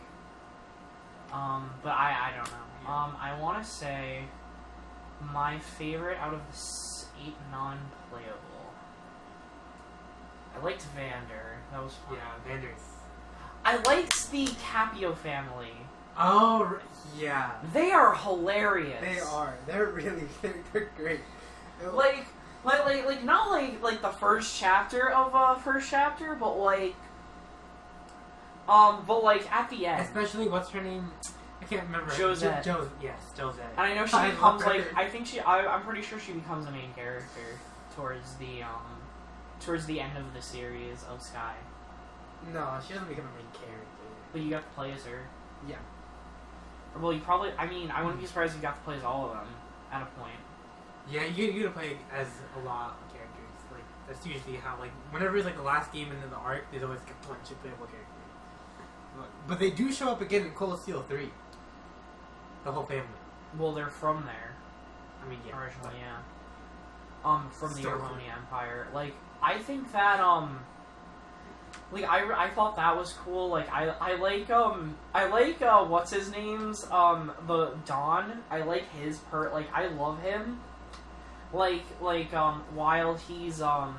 S1: But I don't know.
S3: Yeah.
S1: I want to say my favorite out of the 8 non-playable. I liked Vander. That was fun.
S3: Yeah, Vanders.
S1: I liked the Capio family.
S3: Oh, yeah.
S1: They are hilarious.
S3: They are. They're really. They're great.
S1: Like not like the first chapter of first chapter, but like at the end.
S3: Especially what's her name? I can't remember.
S1: Josette.
S3: Yes, Josette.
S1: And I know she
S3: I
S1: becomes
S3: love her.
S1: like I'm pretty sure she becomes a main character towards the end of the series of Sky.
S3: No, she doesn't become a main character.
S1: But you got to play as her.
S3: Yeah.
S1: Well, you probably. I mean, I wouldn't be surprised if you got to play as all of them at a point.
S3: Yeah, you gotta play as a lot of characters. Like that's usually how like whenever it's like the last game into the arc, there's always a bunch of playable characters. But they do show up again in Cold Steel 3. The whole family.
S1: Well, they're from there
S3: I mean, yeah.
S1: originally, yeah. From the
S3: Still
S1: Arvonia Empire. Like, I think that Like I thought that was cool. Like I like what's his name's the Don. I like his like I love him. Like while he's I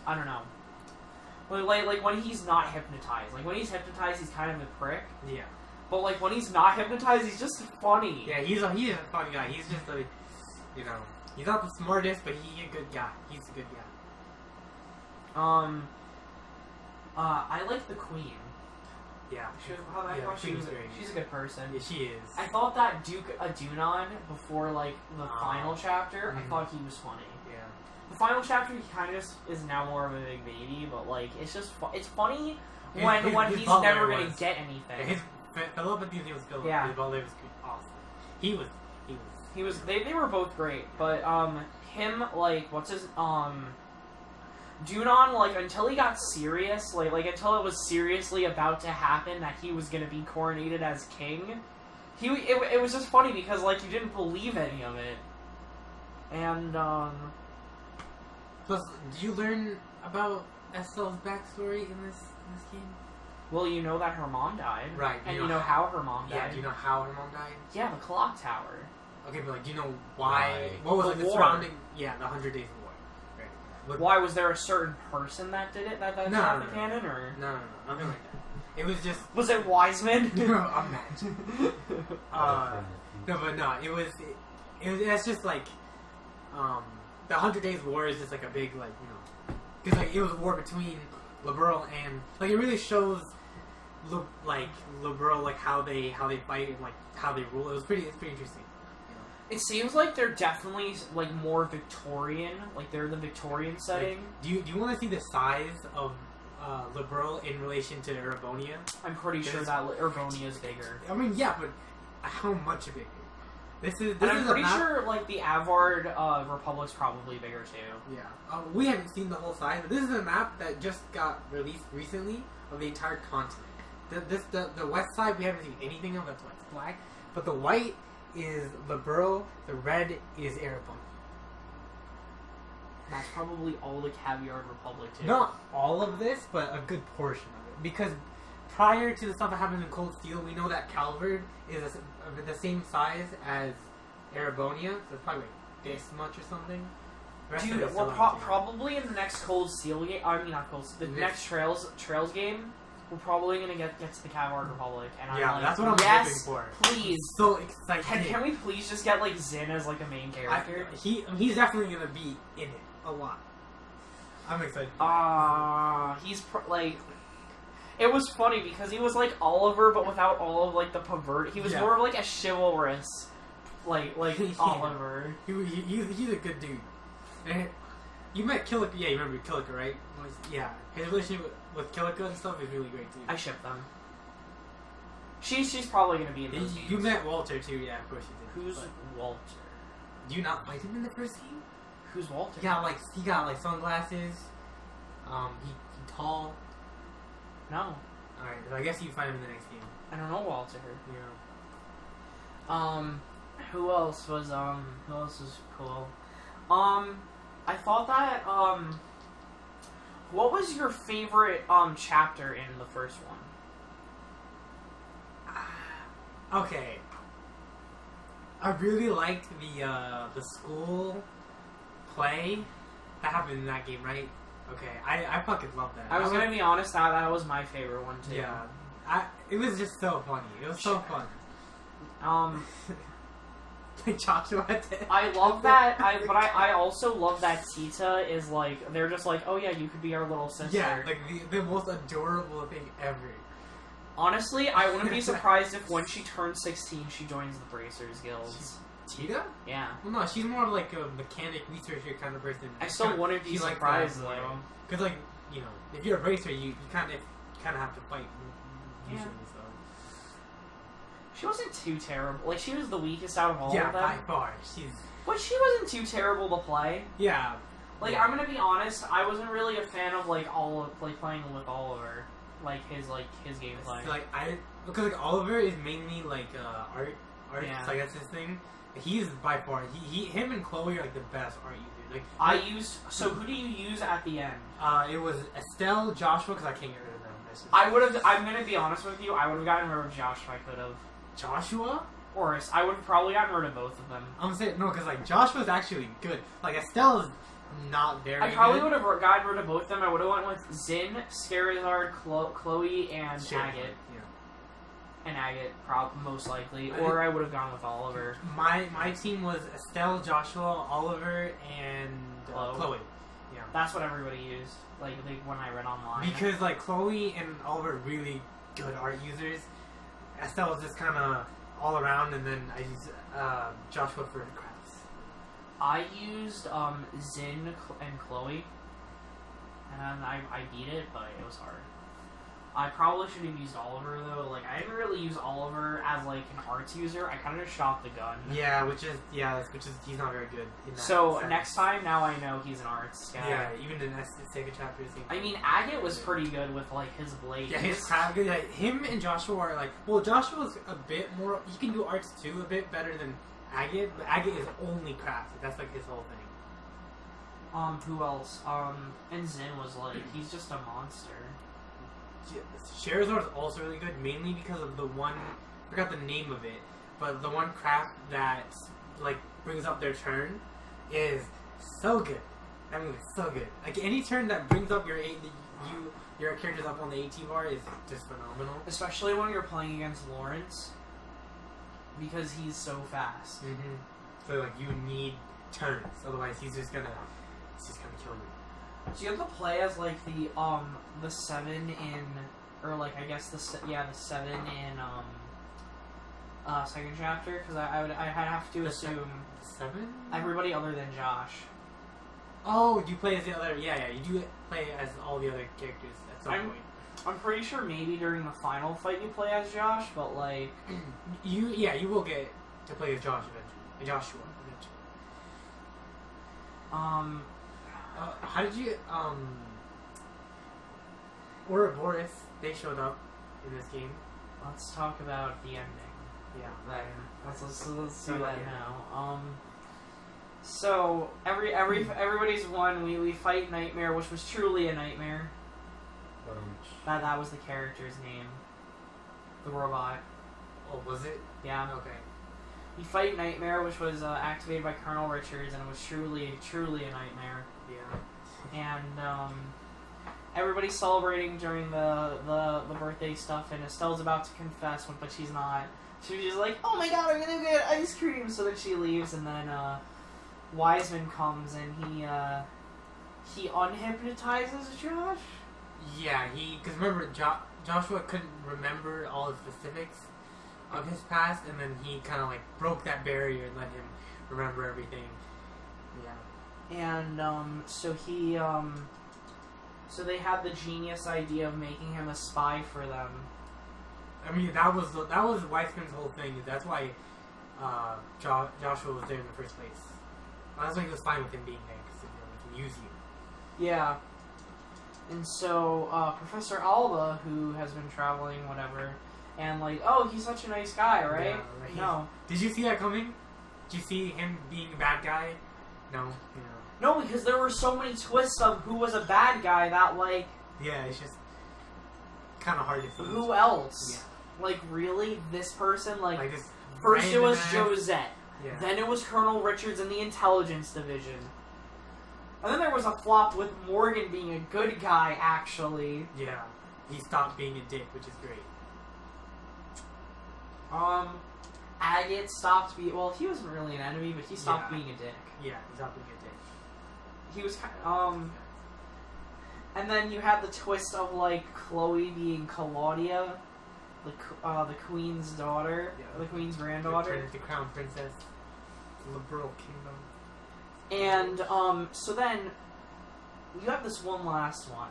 S1: don't know. Like when he's not hypnotized. Like when he's hypnotized, he's kind of a prick.
S3: Yeah.
S1: But like when he's not hypnotized, he's just funny.
S3: Yeah, he's a funny guy. He's just like, you know, he's not the smartest, but he's a good guy. He's a good guy.
S1: I like the Queen.
S3: Yeah.
S1: She's a good person.
S3: Yeah, she is.
S1: I thought that Duke Adunan before like the final chapter. I
S3: Mhm.
S1: thought he was funny.
S3: Yeah.
S1: The final chapter, he kind of just is now more of a big baby, but like it's just it's funny
S3: His
S1: when he's
S3: butler
S1: never gonna
S3: was-
S1: get anything.
S3: His Philip at the end was Philip.
S1: Yeah.
S3: His butler was awesome. He was.
S1: They were both great, but him like what's his Dunon, like until he got serious, like until it was seriously about to happen that he was gonna be coronated as king, it was just funny because like you didn't believe any of it, and
S3: Plus, do you learn about Estelle's backstory in this game?
S1: well, you know that her mom died,
S3: Right.
S1: and you know how her mom died.
S3: Yeah. Do you know how her mom died?
S1: Yeah, the clock tower.
S3: Okay, but like, do you know why?
S2: Right.
S3: What was
S1: The
S3: like the
S1: war.
S3: surrounding? Yeah, the 100 Days of War. Right. What-
S1: Why was there a certain person that did it? That's
S3: No,
S1: not
S3: no,
S1: the
S3: no.
S1: canon, or
S3: No, nothing like that. It was just.
S1: was it Wiseman?
S3: Imagine. No, but no, it was. It's just like, the 100 Days War is just like a big like because like it was a war between Liberal and like it really shows, Liberal like how they fight and like how they rule. It's pretty interesting.
S1: It seems like they're definitely like more Victorian, like they're the Victorian setting.
S3: Like, do you want to see the size of Liberal in relation to Erebonia?
S1: I'm pretty sure that Urbonia is bigger.
S3: I mean, yeah, but how much bigger? This is
S1: And I'm
S3: a
S1: pretty
S3: map-
S1: sure like the Avard Republic's probably bigger too.
S3: Yeah, we haven't seen the whole size, but this is a map that just got released recently of the entire continent. The west side we haven't seen anything of. That's why it's black. But the white is Liberal. The red is Erebon.
S1: That's probably all the Caviar Republic too.
S3: Not all of this, but a good portion of it. Because prior to the stuff that happened in Cold Steel, we know that Calvard is the same size as Erebonia. So it's probably like this much or something. The rest of
S1: Dude,
S3: it's
S1: we're
S3: still empty.
S1: probably in the next Cold Steel game. I mean, not Cold Steel. The next Trails game. We're probably gonna get to the Caviar Republic, and I'm
S3: Yeah,
S1: like,
S3: that's what I'm
S1: yes,
S3: hoping for.
S1: please.
S3: So excited.
S1: Can we please just get like Zin as like a main character?
S3: He's definitely gonna be in it a lot. I'm excited.
S1: He's like. It was funny because he was like Oliver, but without all of like the pervert. He was
S3: Yeah.
S1: more of like a chivalrous, like
S3: Yeah.
S1: Oliver.
S3: He's a good dude. And you met Killica. Yeah, you remember Killica, right? Yeah, his relationship with Killica and stuff is really great too.
S1: I ship them. She's probably gonna be in those
S3: You
S1: games.
S3: met Walter too. Yeah, of course you did.
S1: Who's
S3: But
S1: Walter?
S3: do you not fight him in the first game?
S1: Who's Walter?
S3: He got like sunglasses. He tall.
S1: No,
S3: All right, so I guess you find him in the next game.
S1: I don't know Walter.
S3: Yeah.
S1: Who else was cool? I thought that what was your favorite chapter in the first one?
S3: Okay. I really liked the school play that happened in that game, right? Okay, I fucking love that.
S1: I was gonna be honest, that was my favorite one too.
S3: Yeah, it was just so funny. It was so fun. Like Joshua did.
S1: I love that. But I also love that Tita is like they're just like, oh yeah, you could be our little sister.
S3: Yeah, like the most adorable thing ever.
S1: Honestly, I wouldn't be surprised if when she turns 16, she joins the Bracers Guilds.
S3: Tita?
S1: Yeah.
S3: Well, no, she's more like a mechanic researcher kind of person.
S1: I still wouldn't be surprised
S3: like,
S1: though.
S3: because like if you're a bracer, you kind of have to fight usually. So
S1: She wasn't too terrible. Like she was the weakest out of all
S3: yeah,
S1: of them.
S3: by far, she's
S1: But she wasn't too terrible to play.
S3: yeah.
S1: Like
S3: Yeah.
S1: I'm gonna be honest, I wasn't really a fan of playing with Oliver, like his gameplay.
S3: So, because like Oliver is mainly like art.
S1: Yeah.
S3: Like that's his thing. He's by far him and Chloe are like the best art users. Like
S1: So who do you use at the end?
S3: it was Estelle, Joshua, because I can't get rid of
S1: I would have. I'm gonna be honest with you. I would have gotten rid of Josh if I could have.
S3: Joshua?
S1: Or I would have probably gotten rid of both of them.
S3: I'm saying no, because like Joshua's actually good. Like Estelle is not very.
S1: I probably
S3: good.
S1: would have gotten rid of both of them. I would have went with Zin, Scarizard, Chloe, and
S3: Sure.
S1: Agate.
S3: Yeah.
S1: And Agate, most likely. Or I would have gone with Oliver.
S3: My team was Estelle, Joshua, Oliver, and Chloe. Yeah.
S1: That's what everybody used. Like when I read online.
S3: Because like Chloe and Oliver are really good art users. Estelle is just kind of all around, and then I use Joshua for crafts.
S1: I used Zin and Chloe, and I beat it, but it was hard. I probably should have used Oliver though. Like I didn't really use Oliver as like an arts user. I kind of just shot the gun.
S3: Yeah, which is he's not very good. In that
S1: So
S3: sense.
S1: next time, now I know he's an arts guy.
S3: Yeah, even in the second chapter.
S1: I mean, Agate was pretty good with like his blades.
S3: Yeah, his craft. Like, him and Joshua are like. Well, Joshua's a bit more. He can do arts too, a bit better than Agate. But Agate is only craft. That's like his whole thing.
S1: Who else? And Zin was like, he's just a monster.
S3: Charizard's also really good, mainly because of the one. I forgot the name of it, but the one craft that like brings up their turn is so good. I mean, it's so good. Like any turn that brings up your character's up on the AT bar is just phenomenal.
S1: Especially when you're playing against Lawrence, because he's so fast.
S3: Mm-hmm. So like you need turns, otherwise he's just gonna kill you.
S1: So you have to play as like the 7 in, or like I guess the 7 in second chapter, because I'd have to assume
S3: 7?
S1: everybody other than Josh.
S3: Oh, you play as the other? Yeah, you do play as all the other characters at some point.
S1: I'm pretty sure maybe during the final fight you play as Josh, but like
S3: you will get to play as Josh eventually, Joshua eventually. How did you Ouroboros, they showed up in this game.
S1: let's talk about the ending.
S3: Yeah.
S1: Then let's do that now. So everybody's won. We fight Nightmare, which was truly a nightmare. That was the character's name. The robot.
S3: Oh, was it?
S1: Yeah.
S3: Okay.
S1: You fight Nightmare, which was activated by Colonel Richards, and it was truly a nightmare.
S3: Yeah.
S1: And everybody's celebrating during the birthday stuff, and Estelle's about to confess, but she's not. She's just like, oh my god, I'm gonna get ice cream! So then she leaves, and then Wiseman comes, and he unhypnotizes Josh?
S3: Yeah, because remember, Joshua couldn't remember all the specifics of his past, and then he kind of like broke that barrier and let him remember everything. Yeah.
S1: And so he so they had the genius idea of making him a spy for them.
S3: I mean, that was Weissman's whole thing. That's why Joshua was there in the first place. That's why he was fine with him being there, because he can use you.
S1: Yeah. And so Professor Alba, who has been traveling, whatever, and like, oh, he's such a nice guy, right?
S3: Yeah, right.
S1: No.
S3: Did you see that coming? Did you see him being a bad guy? No.
S1: No, because there were so many twists of who was a bad guy that, like...
S3: Yeah, it's just kind of hard to see.
S1: Who else?
S3: Yeah.
S1: Like, really? This person? Like
S3: this
S1: first it was
S3: random
S1: Josette.
S3: Yeah.
S1: Then it was Colonel Richards in the Intelligence Division. And then there was a flop with Morgan being a good guy, actually.
S3: Yeah. He stopped being a dick, which is great.
S1: Agate stopped being... Well, he wasn't really an enemy, but he stopped being a dick.
S3: Yeah, he stopped being a dick.
S1: He was kind and then you had the twist of, like, Chloe being Claudia, the queen's daughter, the queen's granddaughter.
S3: The crown princess. Liberal kingdom.
S1: And, so then, you have this one last one,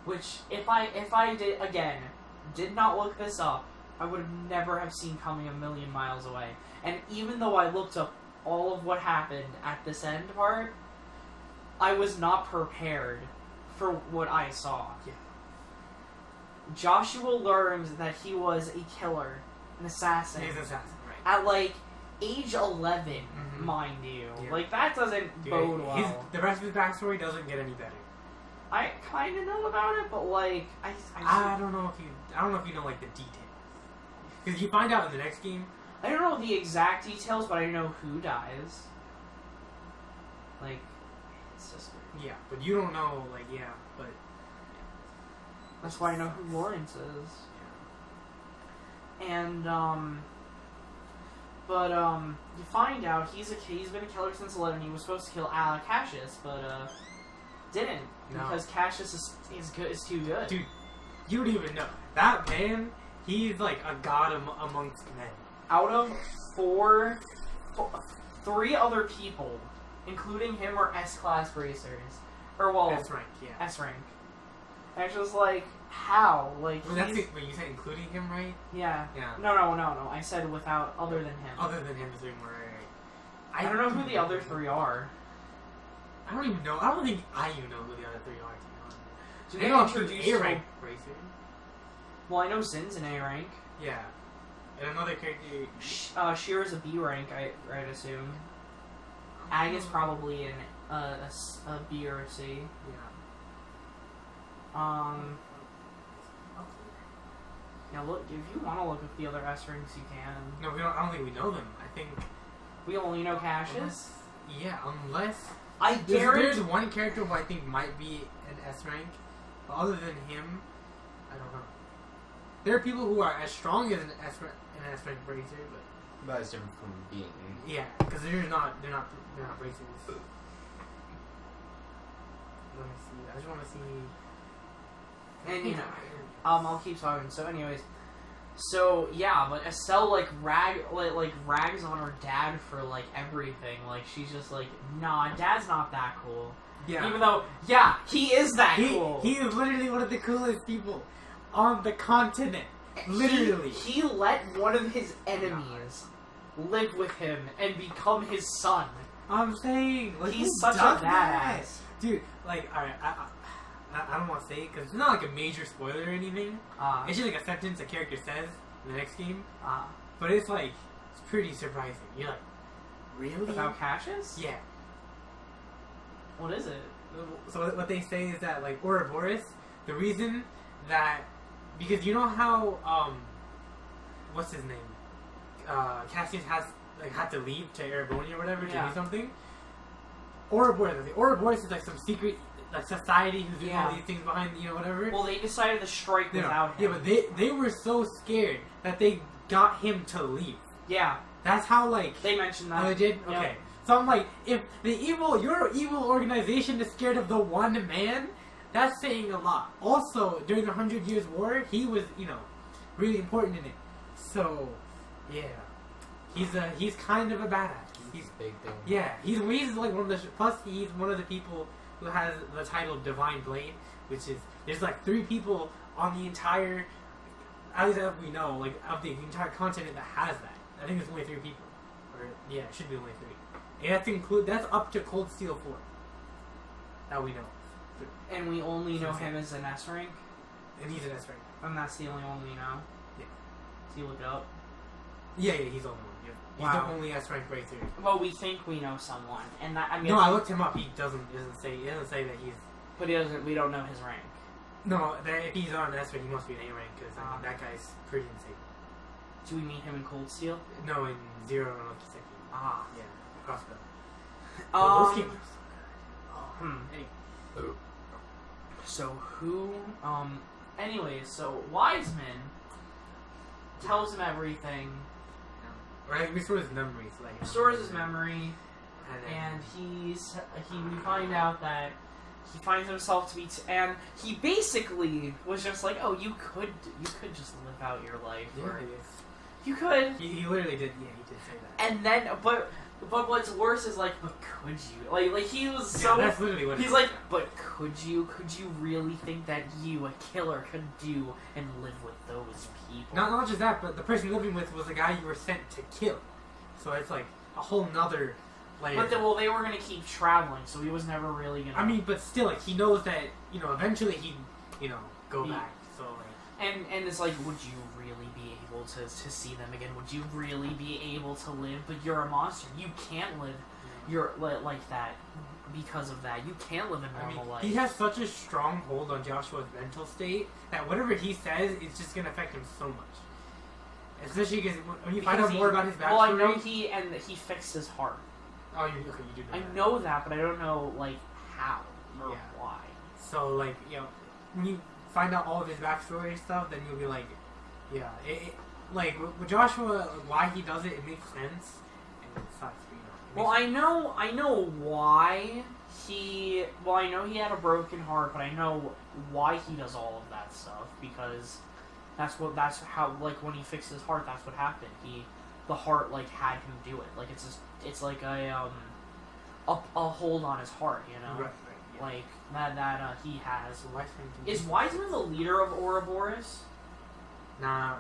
S1: which, if I did not look this up, I would have never have seen coming a million miles away. And even though I looked up all of what happened at this end part, I was not prepared for what I saw.
S3: Yeah.
S1: Joshua learns that he was a killer, an assassin.
S3: He's an assassin, right.
S1: At, like, age 11, mind you.
S3: Yeah.
S1: Like, that doesn't bode well.
S3: The rest of his backstory doesn't get any better.
S1: I kind of know about it, but like
S3: I don't know if you know like the details. Because you find out in the next game.
S1: I don't know the exact details, but I know who dies. Like his sister.
S3: Yeah, but you don't know like but
S1: That's why I know who Lawrence is.
S3: Yeah.
S1: And you find out he's been a killer since 11. He was supposed to kill Cassius, but didn't because Cassius is too good.
S3: Dude, you don't even know that man. He's like a god amongst men.
S1: Out of 3 other people, including him, are S-class bracers, or well,
S3: S rank, yeah.
S1: S rank. And it's just like how, like
S3: Well, that's it. Wait, you said including him, right?
S1: Yeah.
S3: Yeah.
S1: No. I said without other than him.
S3: Other than him, is there more?
S1: I don't know who the other 3 are.
S3: I don't even know. I don't think I even know who the other 3 are.
S1: Do
S3: I
S1: they
S3: know
S1: introduce
S3: A rank bracer.
S1: Well, I know Zin's an A rank.
S3: Yeah. And another character.
S1: Shira's a B rank, I'd assume. Aga's probably a B or a C.
S3: Yeah.
S1: Yeah, look, if you want to look at the other S ranks, you can.
S3: No, we don't. I don't think we know them. I think.
S1: We only know Cassius.
S3: Unless
S1: I
S3: there's
S1: guarantee.
S3: one character who I think might be an S rank, but other than him, I don't know. There are people who are as strong as an S rank bracer,
S2: But it's different from being.
S3: yeah, because they're not bracers. Let me see. I just want to see.
S1: And I'll keep talking. So, anyways, yeah, but Estelle like rags on her dad for like everything. Like she's just like, nah, Dad's not that cool.
S3: Yeah.
S1: Even though, yeah, he is that cool.
S3: He is literally one of the coolest people on the continent. Literally.
S1: He let one of his enemies live with him and become his son.
S3: I'm saying, like,
S1: He's
S3: who
S1: such a
S3: does that?
S1: badass.
S3: Dude, like, alright, I don't want to say it because it's not like a major spoiler or anything. It's just like a sentence a character says in the next game. But it's like, it's pretty surprising. You're like, really?
S1: About Cassius?
S3: Yeah.
S1: What is it?
S3: So what they say is that, like, Ouroboros, the reason that, because you know how, what's his name? Cassius had to leave to Ereboni or whatever to do something. Ouroboros is like some secret like society who's doing all these things behind, whatever.
S1: Well, they decided to strike without him.
S3: Yeah, but they were so scared that they got him to leave.
S1: Yeah.
S3: That's how, like...
S1: They mentioned that.
S3: Oh, they did?
S1: Yeah.
S3: Okay. So I'm like, if your evil organization is scared of the one man, that's saying a lot. Also, during the 100 Years' War, he was, really important in it. So, yeah. He's kind of a badass.
S2: He's a big thing.
S3: Yeah, he's like one of the... Plus, he's one of the people who has the title Divine Blade, which is... There's like 3 people on the entire... At least as we know, like, of the entire continent that has that. I think there's only 3 people. Or, yeah, it should be only 3. And that's up to Cold Steel 4. That we know.
S1: And we only know him as an S rank?
S3: And he's an S rank.
S1: And that's the only one we know?
S3: Yeah.
S1: So you look it up?
S3: Yeah, he's the only one. Yeah. He's the only S rank breakthrough.
S1: Well, we think we know someone. And that, I mean...
S3: No, I looked him up. He doesn't say that he's...
S1: But we don't know his rank.
S3: No, if he's on an S rank, he must be an A rank, because that guy's pretty insane.
S1: Do we meet him in Cold Steel?
S3: No, in Zero and Okiseki.
S1: Yeah.
S3: Crossbow.
S1: Those
S3: games.
S1: Anyway. So who, anyways, so Wiseman tells him everything.
S3: Or he restores his memory. So like,
S1: Restores his memory, and we find out that he finds himself to be, and he basically was just like, oh, you could just live out your life.
S3: Yeah,
S1: Or,
S3: he is.
S1: you could.
S3: He literally did. Yeah, he did say that.
S1: And then, but what's worse is like, but could you? Like he was so.
S3: That's literally what
S1: he's like, but could you? Could you really think that you, a killer, could do and live with those people?
S3: Not just that, but the person you're living with was the guy you were sent to kill. So it's like a whole nother layer.
S1: But they were gonna keep traveling, so he was never really gonna.
S3: I mean, but still, like, he knows that, eventually he'd, go back. So, like...
S1: And it's like, would you really be able to see them again? Would you really be able to live? But you're a monster. You can't live. you're like that because of that. You can't live a normal life.
S3: He has such a strong hold on Joshua's mental state that whatever he says, it's just gonna affect him so much. Especially because when you find out more about his backstory.
S1: Well, I know he fixed his heart.
S3: Oh, you do know
S1: I
S3: that.
S1: know that, but I don't know like how or
S3: Yeah.
S1: why.
S3: So like when you find out all of his backstory and stuff, then you'll be like, yeah, like with Joshua, why he does it makes sense, and it sucks.
S1: Well, I know why he. Well, I know he had a broken heart, but I know why he does all of that stuff because that's how like when he fixed his heart, that's what happened. The heart like had him do it. Like it's like a hold on his heart, you know.
S3: Right, yeah.
S1: Like that he has.
S3: So
S1: Is Wiseman the leader of Ouroboros?
S3: No.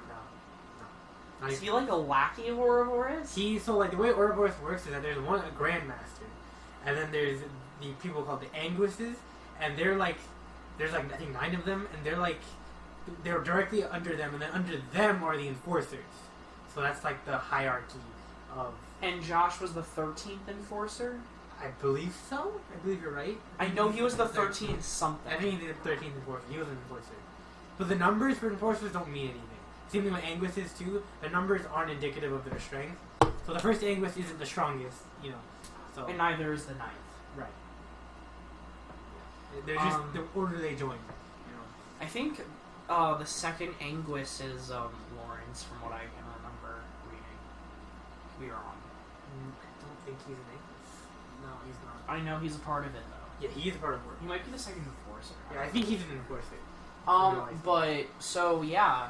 S1: Is he like a lackey of Ouroboros?
S3: So like the way Ouroboros works is that there's a grandmaster, and then there's the people called the Anguisses, and there's like I think 9 of them, and they're directly under them, and then under them are the enforcers. So that's like the hierarchy of.
S1: And Josh was the 13th enforcer?
S3: I believe so. I believe you're right.
S1: I know he was the 13th something.
S3: I think he did the 13th enforcer. He was an enforcer. But the numbers for enforcers don't mean anything. Same thing with Anguis is too. The numbers aren't indicative of their strength. So the first Anguis isn't the strongest, you know. So
S1: And neither is the 9th.
S3: right. They're just the order they join. You know.
S1: I think the second Anguis is Lawrence, from what I can remember reading. Could be wrong.
S3: I don't think he's an Anguis. No, he's not.
S1: I know he's a part of it though.
S3: Yeah, he is part of work.
S1: He might be the second enforcer.
S3: Yeah, I think he's an enforcer.
S1: But so yeah.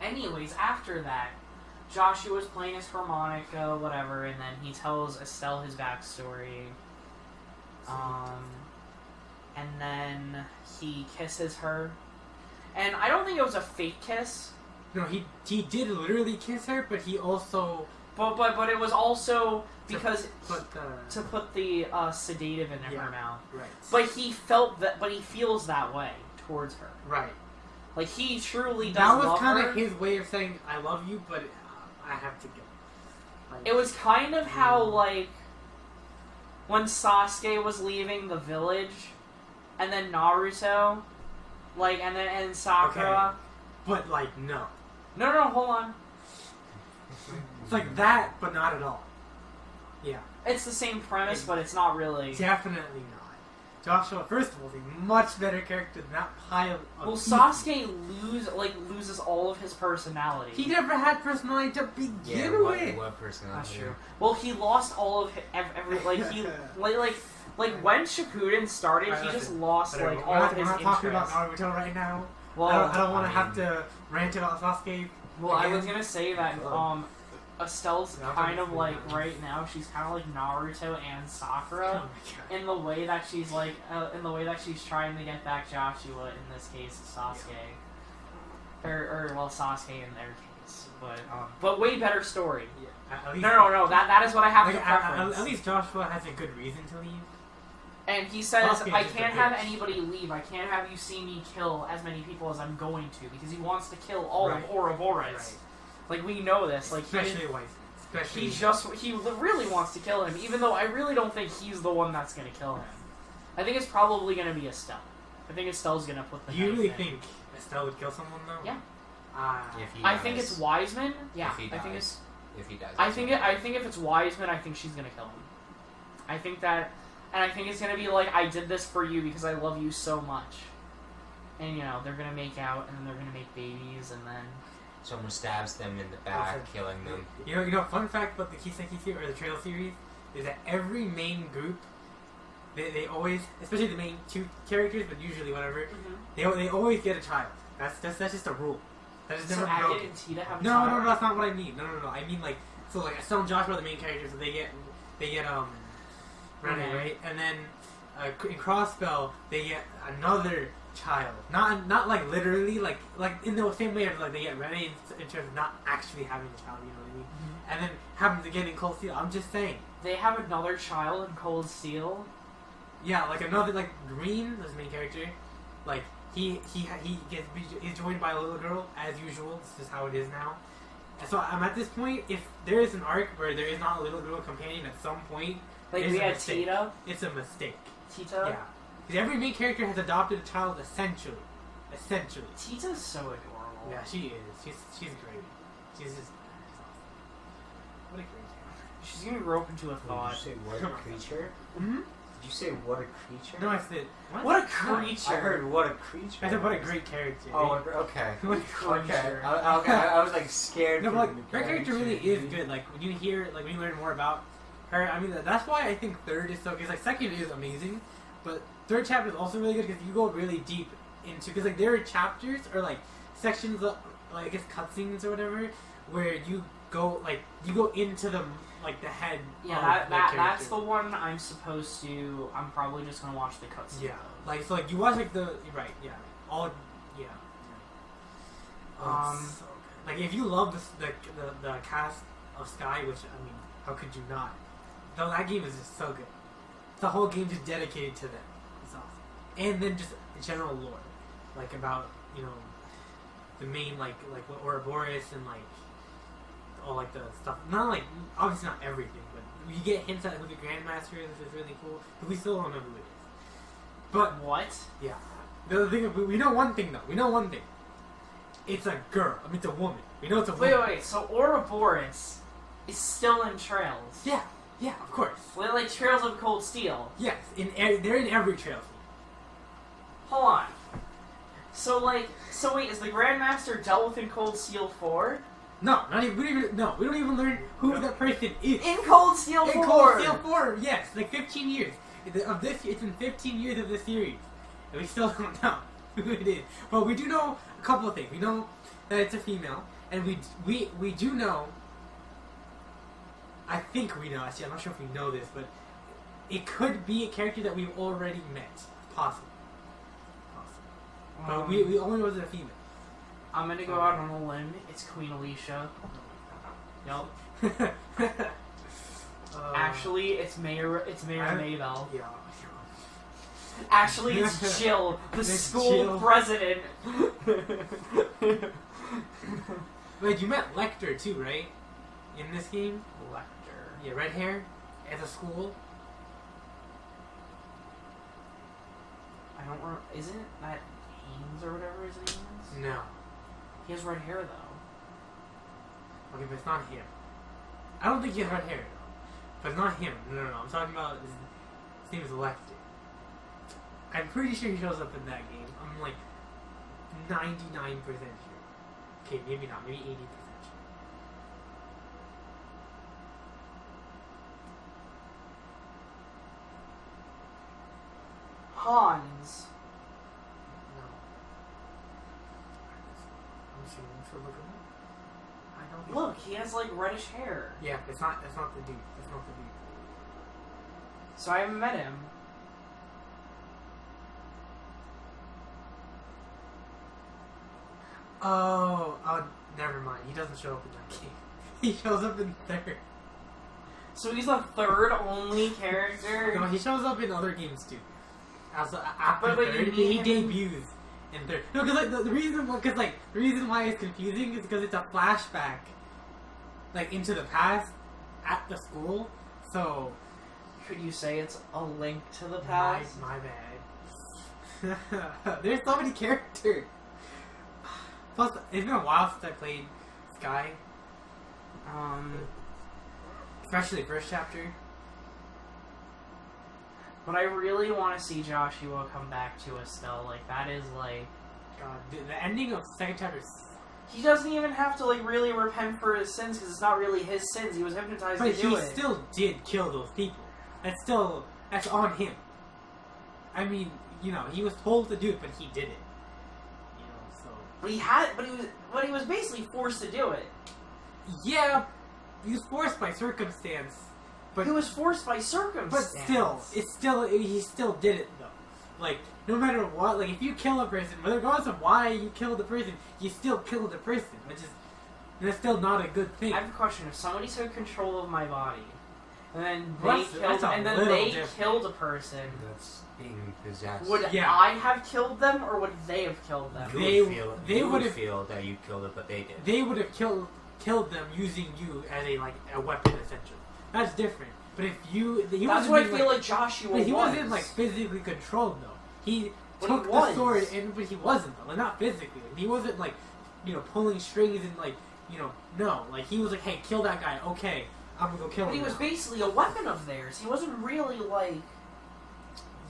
S1: Anyways, after that, Joshua's playing his harmonica, whatever, and then he tells Estelle his backstory. And then he kisses her, and I don't think it was a fake kiss.
S3: No, he did literally kiss her, but he also.
S1: But it was also because
S3: to
S1: put the sedative in her mouth.
S3: Right.
S1: But he felt that. But he feels that way towards her.
S3: Right.
S1: Like he truly does.
S3: That was
S1: love
S3: kind
S1: her.
S3: of his way of saying I love you, but I have to go. Like,
S1: It was kind of how like when Sasuke was leaving the village, and then Naruto, and Sakura.
S3: Okay. But like no.
S1: No, hold on.
S3: It's like that, but not at all. Yeah.
S1: It's the same premise, but it's not really.
S3: Definitely not. Joshua, first of all, is a much better character than that pile of
S1: Well,
S3: people.
S1: Sasuke loses all of his personality.
S3: He never had personality to begin with.
S2: What personality?
S1: That's true. Well, he lost all of every like when Shippuden started,
S3: Alright,
S1: he just
S3: listen.
S1: lost
S3: Whatever.
S1: like
S3: We're
S1: all
S3: not,
S1: of his
S3: we're not talking about
S1: interests.
S3: Naruto right now.
S1: Well,
S3: I don't want to
S2: I
S3: have to rant about Sasuke.
S1: Well, I
S3: again.
S1: was gonna say that Estelle's
S3: Yeah,
S1: kind of
S3: I'm
S1: like
S3: gonna-
S1: right now. She's kind of like Naruto and
S3: Oh
S1: Sakura
S3: my God.
S1: in the way that she's like in the way that she's trying to get back Joshua. In this case, Sasuke, or Sasuke in their case, but way better story.
S3: Yeah, at least,
S1: No. That is what I have
S3: Like,
S1: to preference.
S3: at least Joshua has a good reason to leave.
S1: And he says,
S3: Sasuke is
S1: I
S3: just a
S1: can't have
S3: bitch.
S1: anybody leave. I can't have you see me kill as many people as I'm going to, because he wants to kill all
S3: Right.
S1: of Ouroboros.
S3: Right.
S1: Like, we know this. Like,
S3: Especially Wiseman. Especially.
S1: he really wants to kill him, even though I really don't think he's the one that's going to kill him. I think it's probably going to be Estelle. I think Estelle's going to put the
S3: Do you
S1: knife
S3: really
S1: in.
S3: think Estelle would kill someone though?
S1: Yeah.
S2: If he
S1: I
S2: dies.
S1: think it's Wiseman. Yeah,
S2: If he
S1: I think
S2: dies.
S1: it's.
S2: If he dies.
S1: I think if it's Wiseman, I think she's gonna kill him. I think that, and I think it's gonna be like, I did this for you because I love you so much. And they're gonna make out, and then they're gonna make babies, and then
S2: Someone stabs them in the back, killing them.
S3: You know, fun fact about the Kiseki series or the Trail series is that every main group, they always, especially the main 2 characters, but usually whatever, they always get a child. That's just a rule. That is
S1: so
S3: never
S1: Agate
S3: broken.
S1: and Tita have a
S3: No,
S1: child?
S3: that's not what I mean. No. I mean like, so like Estelle and Joshua are the main characters, so they get Rene,
S1: Okay.
S3: right? And then in Crossbell they get another child. Not like literally, like in the same way as like they get Rene in terms of not actually having a child. You know what I mean? And then happens again in Cold Steel. I'm just saying.
S1: They have another child in Cold Steel.
S3: Yeah, like another like Green, that's the main character. Like he's joined by a little girl as usual. This is how it is now. So I'm at this point. If there is an arc where there is not a little girl companion at some point,
S1: Like
S3: it's
S1: we
S3: a
S1: had
S3: mistake.
S1: Tita.
S3: It's a mistake.
S1: Tita.
S3: Yeah, because every main character has adopted a child essentially.
S1: Tita's so adorable.
S3: Yeah, she is. She's great. She's just awesome. What a great character.
S1: She's gonna grow up into a
S2: Did
S1: thought.
S2: you say what a creature?
S3: Mm-hmm.
S2: Did you say what a creature?
S3: No, I said
S1: What a creature!
S2: I heard what a creature.
S3: I said what a great character.
S2: Oh, okay.
S3: What a
S2: Okay.
S3: creature.
S2: I was like scared.
S3: No,
S2: for
S3: but
S2: the
S3: like, her character really
S2: character.
S3: is good. Like when you hear, like when you learn more about her, I mean that's why I think third is so. Because like second is amazing, but third chapter is also really good because you go really deep into. Because like there are chapters or like sections of like I guess cutscenes or whatever where you go into the like the head.
S1: Yeah,
S3: of
S1: that's
S3: character.
S1: the one I'm supposed to. I'm probably just gonna watch the cutscene.
S3: Yeah, like so like you watch like the right yeah all yeah. It's so good. Like if you love the cast of Sky, which I mean, how could you not? Though that game is just so good. The whole game just dedicated to them. It's awesome. And then just general lore, like about the main like what Ouroboros and like all like the stuff. Not like obviously not everything, but you get hints at who the Grandmaster is, which is really cool. But we still don't know who it is. But
S1: What?
S3: yeah, the thing we know one thing though. We know one thing. It's a girl. I mean, it's a woman. We know it's a woman.
S1: Wait. So Ouroboros is still in Trails.
S3: Yeah, of course.
S1: Well, like Trails of Cold Steel.
S3: Yes, they're in every trail.
S1: Hold on. So wait, is the Grandmaster dealt with in Cold Steel 4?
S3: No, not even. We don't even learn who that person is.
S1: In Cold Steel 4.
S3: In Cold Steel 4, yes, like 15 years of this. It's in 15 years of this series, and we still don't know who it is. But we do know a couple of things. We know that it's a female, and we do know. I think we know. Actually, I'm not sure if we know this, but it could be a character that we've already met, possibly. But we only know it's a female.
S1: I'm gonna go out on a limb. It's Queen Alicia. Nope. Actually, it's Mayor Maybell.
S3: Yeah.
S1: Actually, it's Jill, the
S3: It's
S1: school
S3: Jill.
S1: president.
S3: Wait, you met Lecter too, right? In this game?
S1: Lecter.
S3: Yeah, red hair at the school.
S1: I don't remember. Isn't that Haynes or whatever his name is?
S3: No.
S1: He has red hair though.
S3: Okay, but it's not him. I don't think he has red hair, though. But it's not him. No. I'm talking about his name is Lecter. I'm pretty sure he shows up in that game. I'm like 99% sure. Okay, maybe not. Maybe 80% sure.
S1: Hans.
S3: No. I'm just gonna look him up. I don't
S1: Look, he has like reddish hair.
S3: Yeah, that's not the dude. That's not the dude.
S1: So I haven't met him.
S3: Oh, never mind. He doesn't show up in that game. He shows up in third.
S1: So he's the third only character.
S3: No, he shows up in other games too. Also, after
S1: But
S3: third,
S1: you
S3: he
S1: mean-
S3: debuts in third. No, because like the reason why it's confusing is because it's a flashback, like into the past at the school. So
S1: Could you say it's a link to the past?
S3: my bad. There's so many characters. Plus, it's been a while since I played Sky, especially the first chapter.
S1: But I really want to see Joshua come back to us still. Like, that is like...
S3: God, the ending of the second chapter is...
S1: He doesn't even have to, like, really repent for his sins, because it's not really his sins. He was hypnotized
S3: But
S1: to do
S3: he
S1: it.
S3: still did kill those people. That's on him. I mean, he was told to do it, but he did it. So...
S1: But he was basically forced to do it.
S3: Yeah, he was forced by circumstance. But
S1: He was forced by
S3: But
S1: circumstance.
S3: he still did it though. Like, no matter what, like if you kill a person, regardless of why you killed the person, you still killed the person, that's still not a good thing.
S1: I have a question. If somebody took control of my body, and then
S3: Well,
S1: they
S3: that's a little different.
S1: killed a person,
S2: That's being possessed.
S1: would
S3: Yeah.
S1: I have killed them, or would they have killed them?
S2: You
S3: They
S2: would feel
S3: would've-
S2: feel that you killed it, but they did.
S3: They would have killed killed them using you as a weapon, essentially. That's different. But if he
S1: That's
S3: wasn't
S1: what I
S3: being,
S1: feel like Joshua
S3: but he
S1: was.
S3: wasn't like physically controlled though. He
S1: But
S3: took
S1: he
S3: the
S1: was.
S3: sword, but he wasn't though. Like, not physically. He wasn't like, pulling strings and like, no. Like he was like, hey, kill that guy. Okay, I'm gonna go kill him.
S1: But he was
S3: now.
S1: basically a weapon of theirs. He wasn't really like.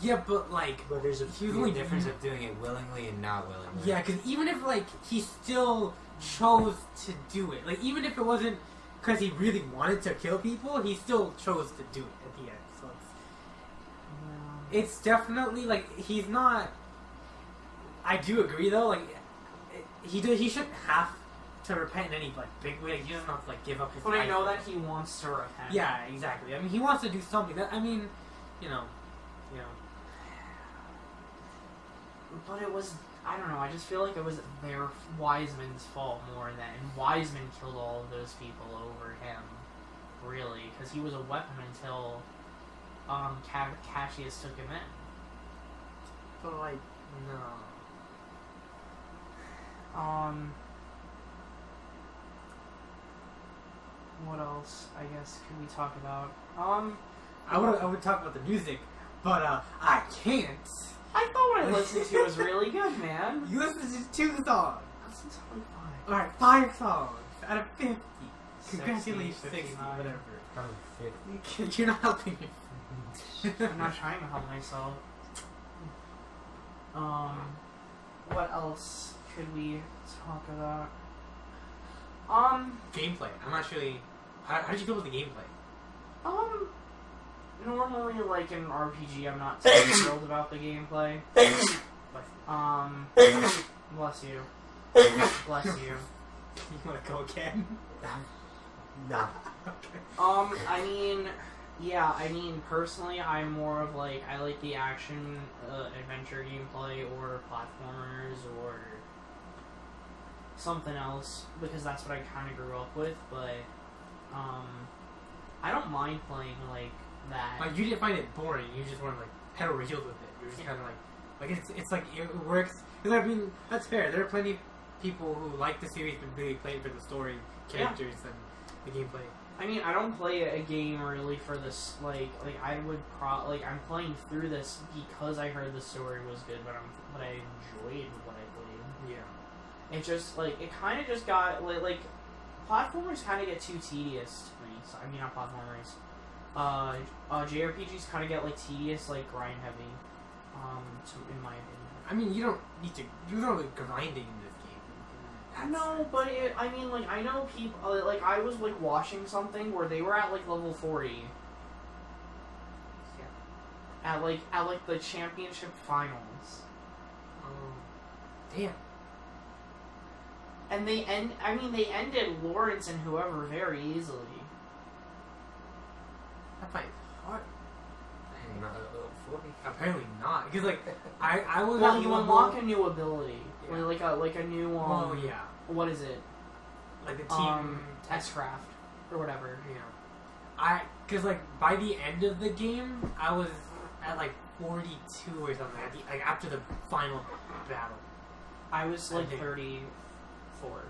S3: Yeah, but like,
S2: But there's a
S3: He was
S2: big
S3: only-
S2: difference of doing it willingly and not willingly.
S3: yeah, because even if like he still chose to do it, like even if it wasn't because he really wanted to kill people, he still chose to do it at the end. So it's definitely like he's not. I do agree though. Like he shouldn't have to repent in any like big way. He doesn't have to like give up his.
S1: But I
S3: life.
S1: know that he wants to repent.
S3: Yeah, exactly. I mean, he wants to do something. That you know.
S1: But it was. I don't know. I just feel like it was their Wiseman's fault more than. And Wiseman killed all of those people over him. Really, because he was a weapon until Cassius took him in.
S3: But like, no.
S1: What else? I guess could we talk about?
S3: I would talk about the music, but I can't.
S1: I thought what I listened to was really good, man.
S3: You listen to 2 songs.
S1: Listen to 25.
S3: Alright, 5 songs out of 50.
S1: 60,
S3: Congratulations, 60,
S1: 59.
S3: whatever.
S2: Probably 50.
S3: You're not helping me.
S1: I'm not trying to help myself. What else could we talk about?
S3: Gameplay. I'm actually. How did you feel with the gameplay?
S1: Normally, like in an RPG, I'm not too thrilled about the gameplay. Bless you. Bless you.
S3: You want to go again?
S2: Nah.
S1: I mean, personally, I'm more of like, I like the action, adventure gameplay, or platformers, or something else, because that's what I kind of grew up with, but, I don't mind playing, like, that.
S3: Like, you didn't find it boring. You just weren't like head over heels with it. You're just kind of like it's like it works. Because I mean, that's fair. There are plenty of people who like the series but really play it for the story, characters, and the gameplay.
S1: I mean, I don't play a game really for this, like I would I'm playing through this because I heard the story was good, but I enjoyed what I played.
S3: Yeah.
S1: It just, like, it kind of just got, like, platformers kind of get too tedious to me. So, I mean, not platformers. JRPGs kind of get, like, tedious, like, grind heavy, in my opinion.
S3: I mean, you don't need to. You're not like grinding in this game.
S1: No, but I mean, like, I know people, like, I was, like, watching something where they were at, like, level 40.
S3: Yeah.
S1: At, like, the championship finals.
S3: Damn.
S1: And they ended Lawrence and whoever very easily.
S3: That fight hard.
S2: Hey, not at level 40.
S3: Apparently not, because like I was.
S1: Well,
S3: at
S1: you
S3: level-
S1: unlock a new ability,
S3: Yeah.
S1: like a new
S3: Oh yeah,
S1: what is it?
S3: like the team.
S1: S-Craft or whatever.
S3: Yeah. Because like by the end of the game, I was at like 42 or something. Like after the final battle.
S1: I was like
S3: I think-
S1: 34.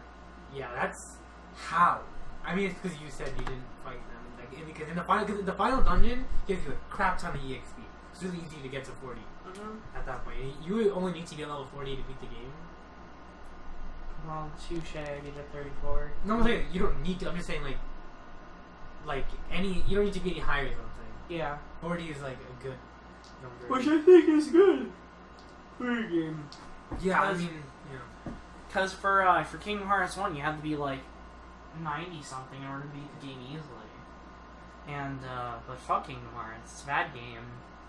S3: Yeah, that's how. I mean, it's because you said you didn't fight them. Like, because in the final dungeon gives you a crap ton of EXP. It's really easy to get to 40 at that point. You would only need to get level 40 to beat the game.
S1: Well, touche, I get to 34.
S3: No, I'm saying you don't need to. I'm just saying like any. You don't need to be any higher than something.
S1: Yeah.
S3: 40 is like a good number.
S1: Which I think is good for a game.
S3: Yeah, I
S1: Because-
S3: mean, yeah.
S1: Because for Kingdom Hearts 1, you have to be like 90 something in order to beat the game easily. And, but fuck Kingdom Hearts, it's a bad game.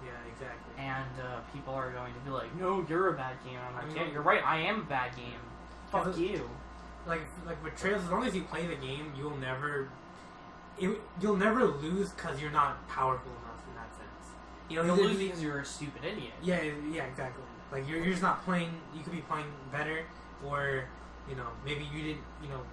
S3: Yeah, exactly.
S1: And, people are going to be like, no, you're a bad game. I'm like,
S3: I mean,
S1: yeah, you're right, I am a bad game. Fuck
S3: Because-
S1: you.
S3: Like with Trails, as long as you play the game, you'll never lose because you're not powerful enough in that sense.
S1: You'll
S3: either
S1: lose
S3: be-
S1: because you're a stupid idiot.
S3: Yeah, exactly. Like you're just not playing. You could be playing better, or maybe you didn't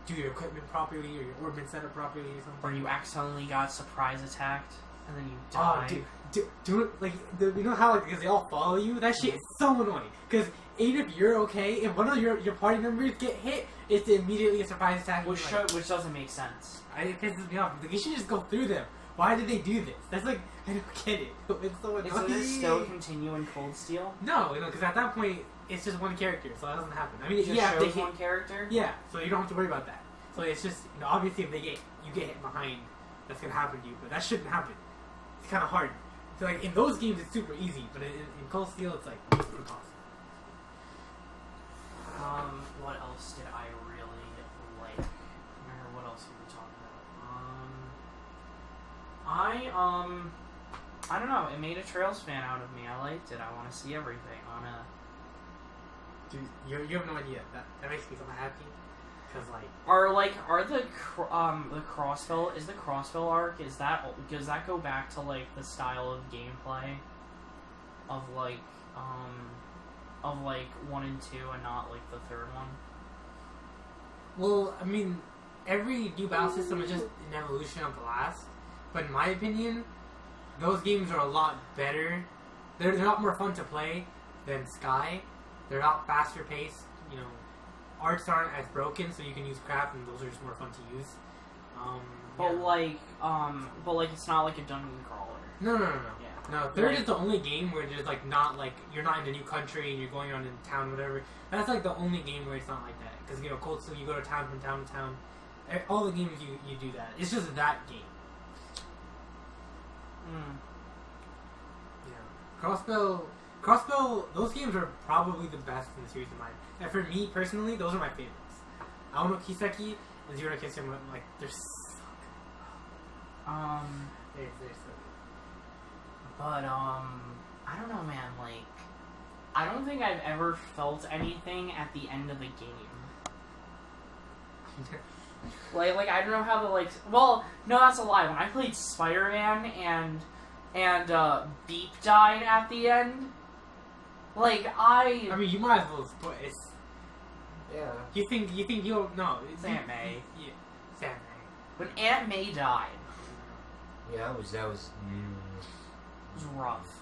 S3: do your equipment properly, or your orbit set up properly, or something.
S1: Or you accidentally got surprise attacked, and then you
S3: Oh,
S1: die.
S3: dude, you know how because they all follow you. That shit is so annoying. Because even if you're okay, if one of your party members get hit, it's immediately a surprise attack.
S1: Which doesn't make sense.
S3: It pisses me off. Like, you should just go through them. Why did they do this? That's like I don't get it. It's so annoying.
S1: Does it still continue in Cold Steel?
S3: No, because at that point it's just one character, so that doesn't happen. I mean,
S1: It just
S3: yeah,
S1: shows one character.
S3: Yeah, so you don't have to worry about that. So it's just obviously if you get hit behind, that's gonna happen to you, but that shouldn't happen. It's kind of hard. So like in those games, it's super easy, but in Cold Steel, it's like impossible.
S1: What else did I really like? Remember what else we were talking about? I don't know. It made a Trails fan out of me. I liked it. I want to see everything on a.
S3: Dude, you have no idea. That makes me so happy. Cause
S1: are the Crossville is the Crossville arc? Does that go back to like the style of gameplay of like 1 and 2 and not like the third one?
S3: Well, I mean, every new battle system is just an evolution of the last. But in my opinion, those games are a lot better. They're a lot more fun to play than Sky. They're a lot faster paced. Arts aren't as broken, so you can use craft, and those are just more fun to use.
S1: But it's not like a dungeon crawler.
S3: No.
S1: Yeah.
S3: No, third is the only game where there's not you're not in a new country and you're going around in town, whatever. That's like the only game where it's not like that. Because Cold Steel, you go to town from town to town. All the games you do that. It's just that game. Yeah. Crossbow, those games are probably the best in the series of mine. And for me personally, those are my favorites. Aono Kiseki and Zero no Kiseki, like they're so good. They're so good.
S1: But I don't know, man. Like, I don't think I've ever felt anything at the end of the game. like I don't know how to Well, no, that's a lie. When I played Spider-Man and Beep died at the end. I
S3: mean, you might as well spoil it.
S2: Yeah.
S3: You think you'll no?
S1: It's Aunt May.
S3: Yeah, it's Aunt May.
S1: When Aunt May died,
S2: Yeah, that was.
S1: it was rough.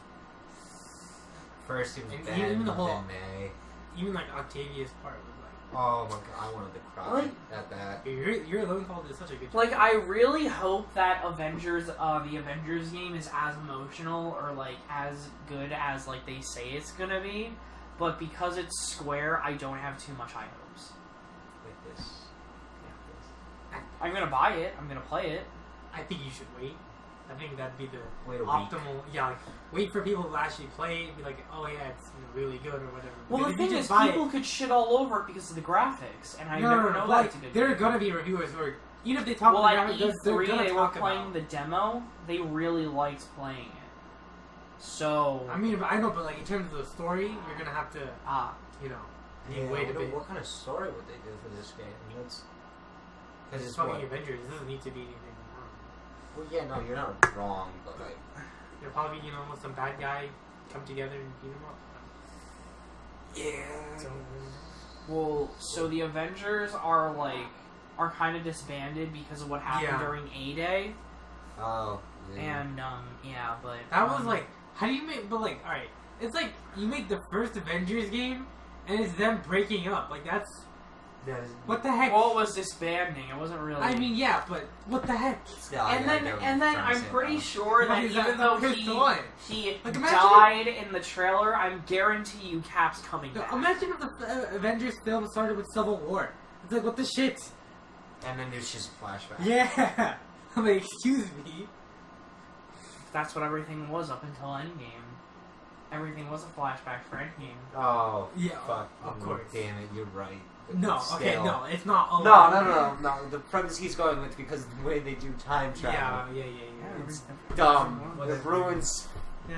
S2: First it was
S3: And
S2: Ben,
S3: even the whole-
S2: then May.
S3: Even Octavia's part was
S2: Oh my god, I wanted to cry at that.
S3: your Lowenthal did such a good job.
S1: I really hope that the Avengers game is as emotional or as good as they say it's gonna be, but because it's Square, I don't have too much high hopes.
S2: Like this.
S1: I'm gonna buy it. I'm gonna play it.
S3: I think you should wait. I think that'd be the
S2: Wait a week.
S3: optimal. Yeah, wait for people to actually play it. Be like, oh yeah, it's really good or whatever.
S1: Well,
S3: Because
S1: the
S3: if you
S1: thing
S3: just
S1: is,
S3: buy
S1: people could shit all over it because of the graphics, and I
S3: No,
S1: never know that it's a good
S3: there are
S1: game.
S3: gonna be reviewers who are even if they talk
S1: Well,
S3: about
S1: at
S3: the graphics, they're
S1: E3,
S3: gonna
S1: they were
S3: talk
S1: playing
S3: about.
S1: the demo. They really liked playing it. So,
S3: I mean, I know, but in terms of the story, you're gonna have to,
S2: Yeah,
S3: wait a bit.
S2: what kind of story would they do for this game? Because
S3: It's
S2: it's
S3: fucking
S2: what?
S3: Avengers. It doesn't need to be anything.
S2: Well, yeah, no, you're not wrong, but
S3: You'll probably, some bad guy come together and beat him up.
S2: yeah.
S1: so the Avengers are kind of disbanded because of what happened
S3: Yeah.
S1: during A-Day,
S2: Oh. Yeah.
S1: and but
S3: That was how do you make? But alright, it's you make the first Avengers game, and it's them breaking up. That's what the heck.
S1: well, it was disbanding. It wasn't really.
S3: I mean, yeah, but what the heck?
S1: And then I'm pretty sure that
S3: Here's
S1: even though
S3: the one.
S1: he
S3: imagine
S1: died in the trailer, I'm guarantee you Cap's coming back.
S3: Imagine if the Avengers film started with Civil War. It's what the shit?
S2: And then there's just a flashback.
S3: Yeah. Excuse me.
S1: That's what everything was up until Endgame. Everything was a flashback for Endgame.
S2: Oh.
S3: Yeah,
S2: Fuck.
S3: of course.
S2: Damn it, you're right.
S3: No, okay,
S2: Still.
S3: no, it's not all
S2: No. The premise he's going with because the way they do time travel.
S3: Yeah.
S2: It's dumb. It ruins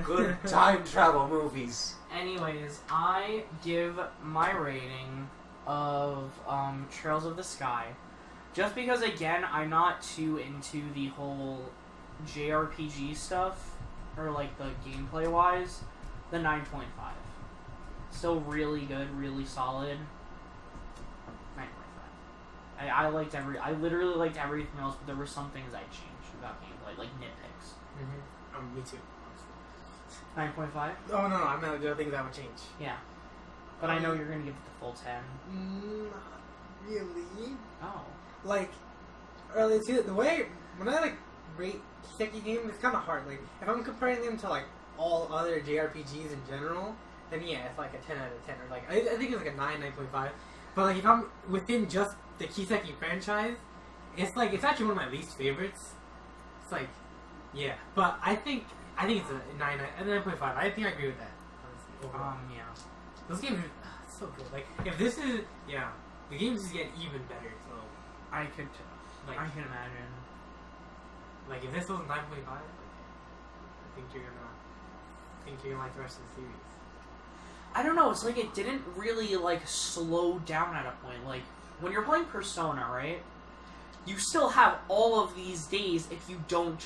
S2: good time travel movies.
S1: Anyways, I give my rating of Trails of the Sky, just because again I'm not too into the whole JRPG stuff or the gameplay wise. The 9.5, still really good, really solid. 9.5. I literally liked everything else, but there were some things I changed about gameplay, nitpicks.
S3: Me too.
S1: 9.5?
S3: Oh no, I'm not. There are things that would change.
S1: Yeah. But I know you're gonna give it the full 10.
S3: Not really.
S1: Oh.
S3: Like, early see the way when I like rate Kiseki games, it's kind of hard. Like, if I'm comparing them to like all other JRPGs in general, then yeah, it's like a 10 out of 10, or like I think it's like a 9.5. But like if I'm within just the Kiseki franchise, it's like it's actually one of my least favorites. It's like, yeah, but I think it's a 9.5. I think I agree with that. Honestly, overall.
S1: Yeah.
S3: Those games are so good. Like, if this is, the games just get even better. So,
S1: I can imagine.
S3: Like, if this was 9.5, I think you're gonna like the rest of the series.
S1: I don't know, it's like it didn't really, like, slow down at a point. Like, when you're playing Persona, right? You still have all of these days if you don't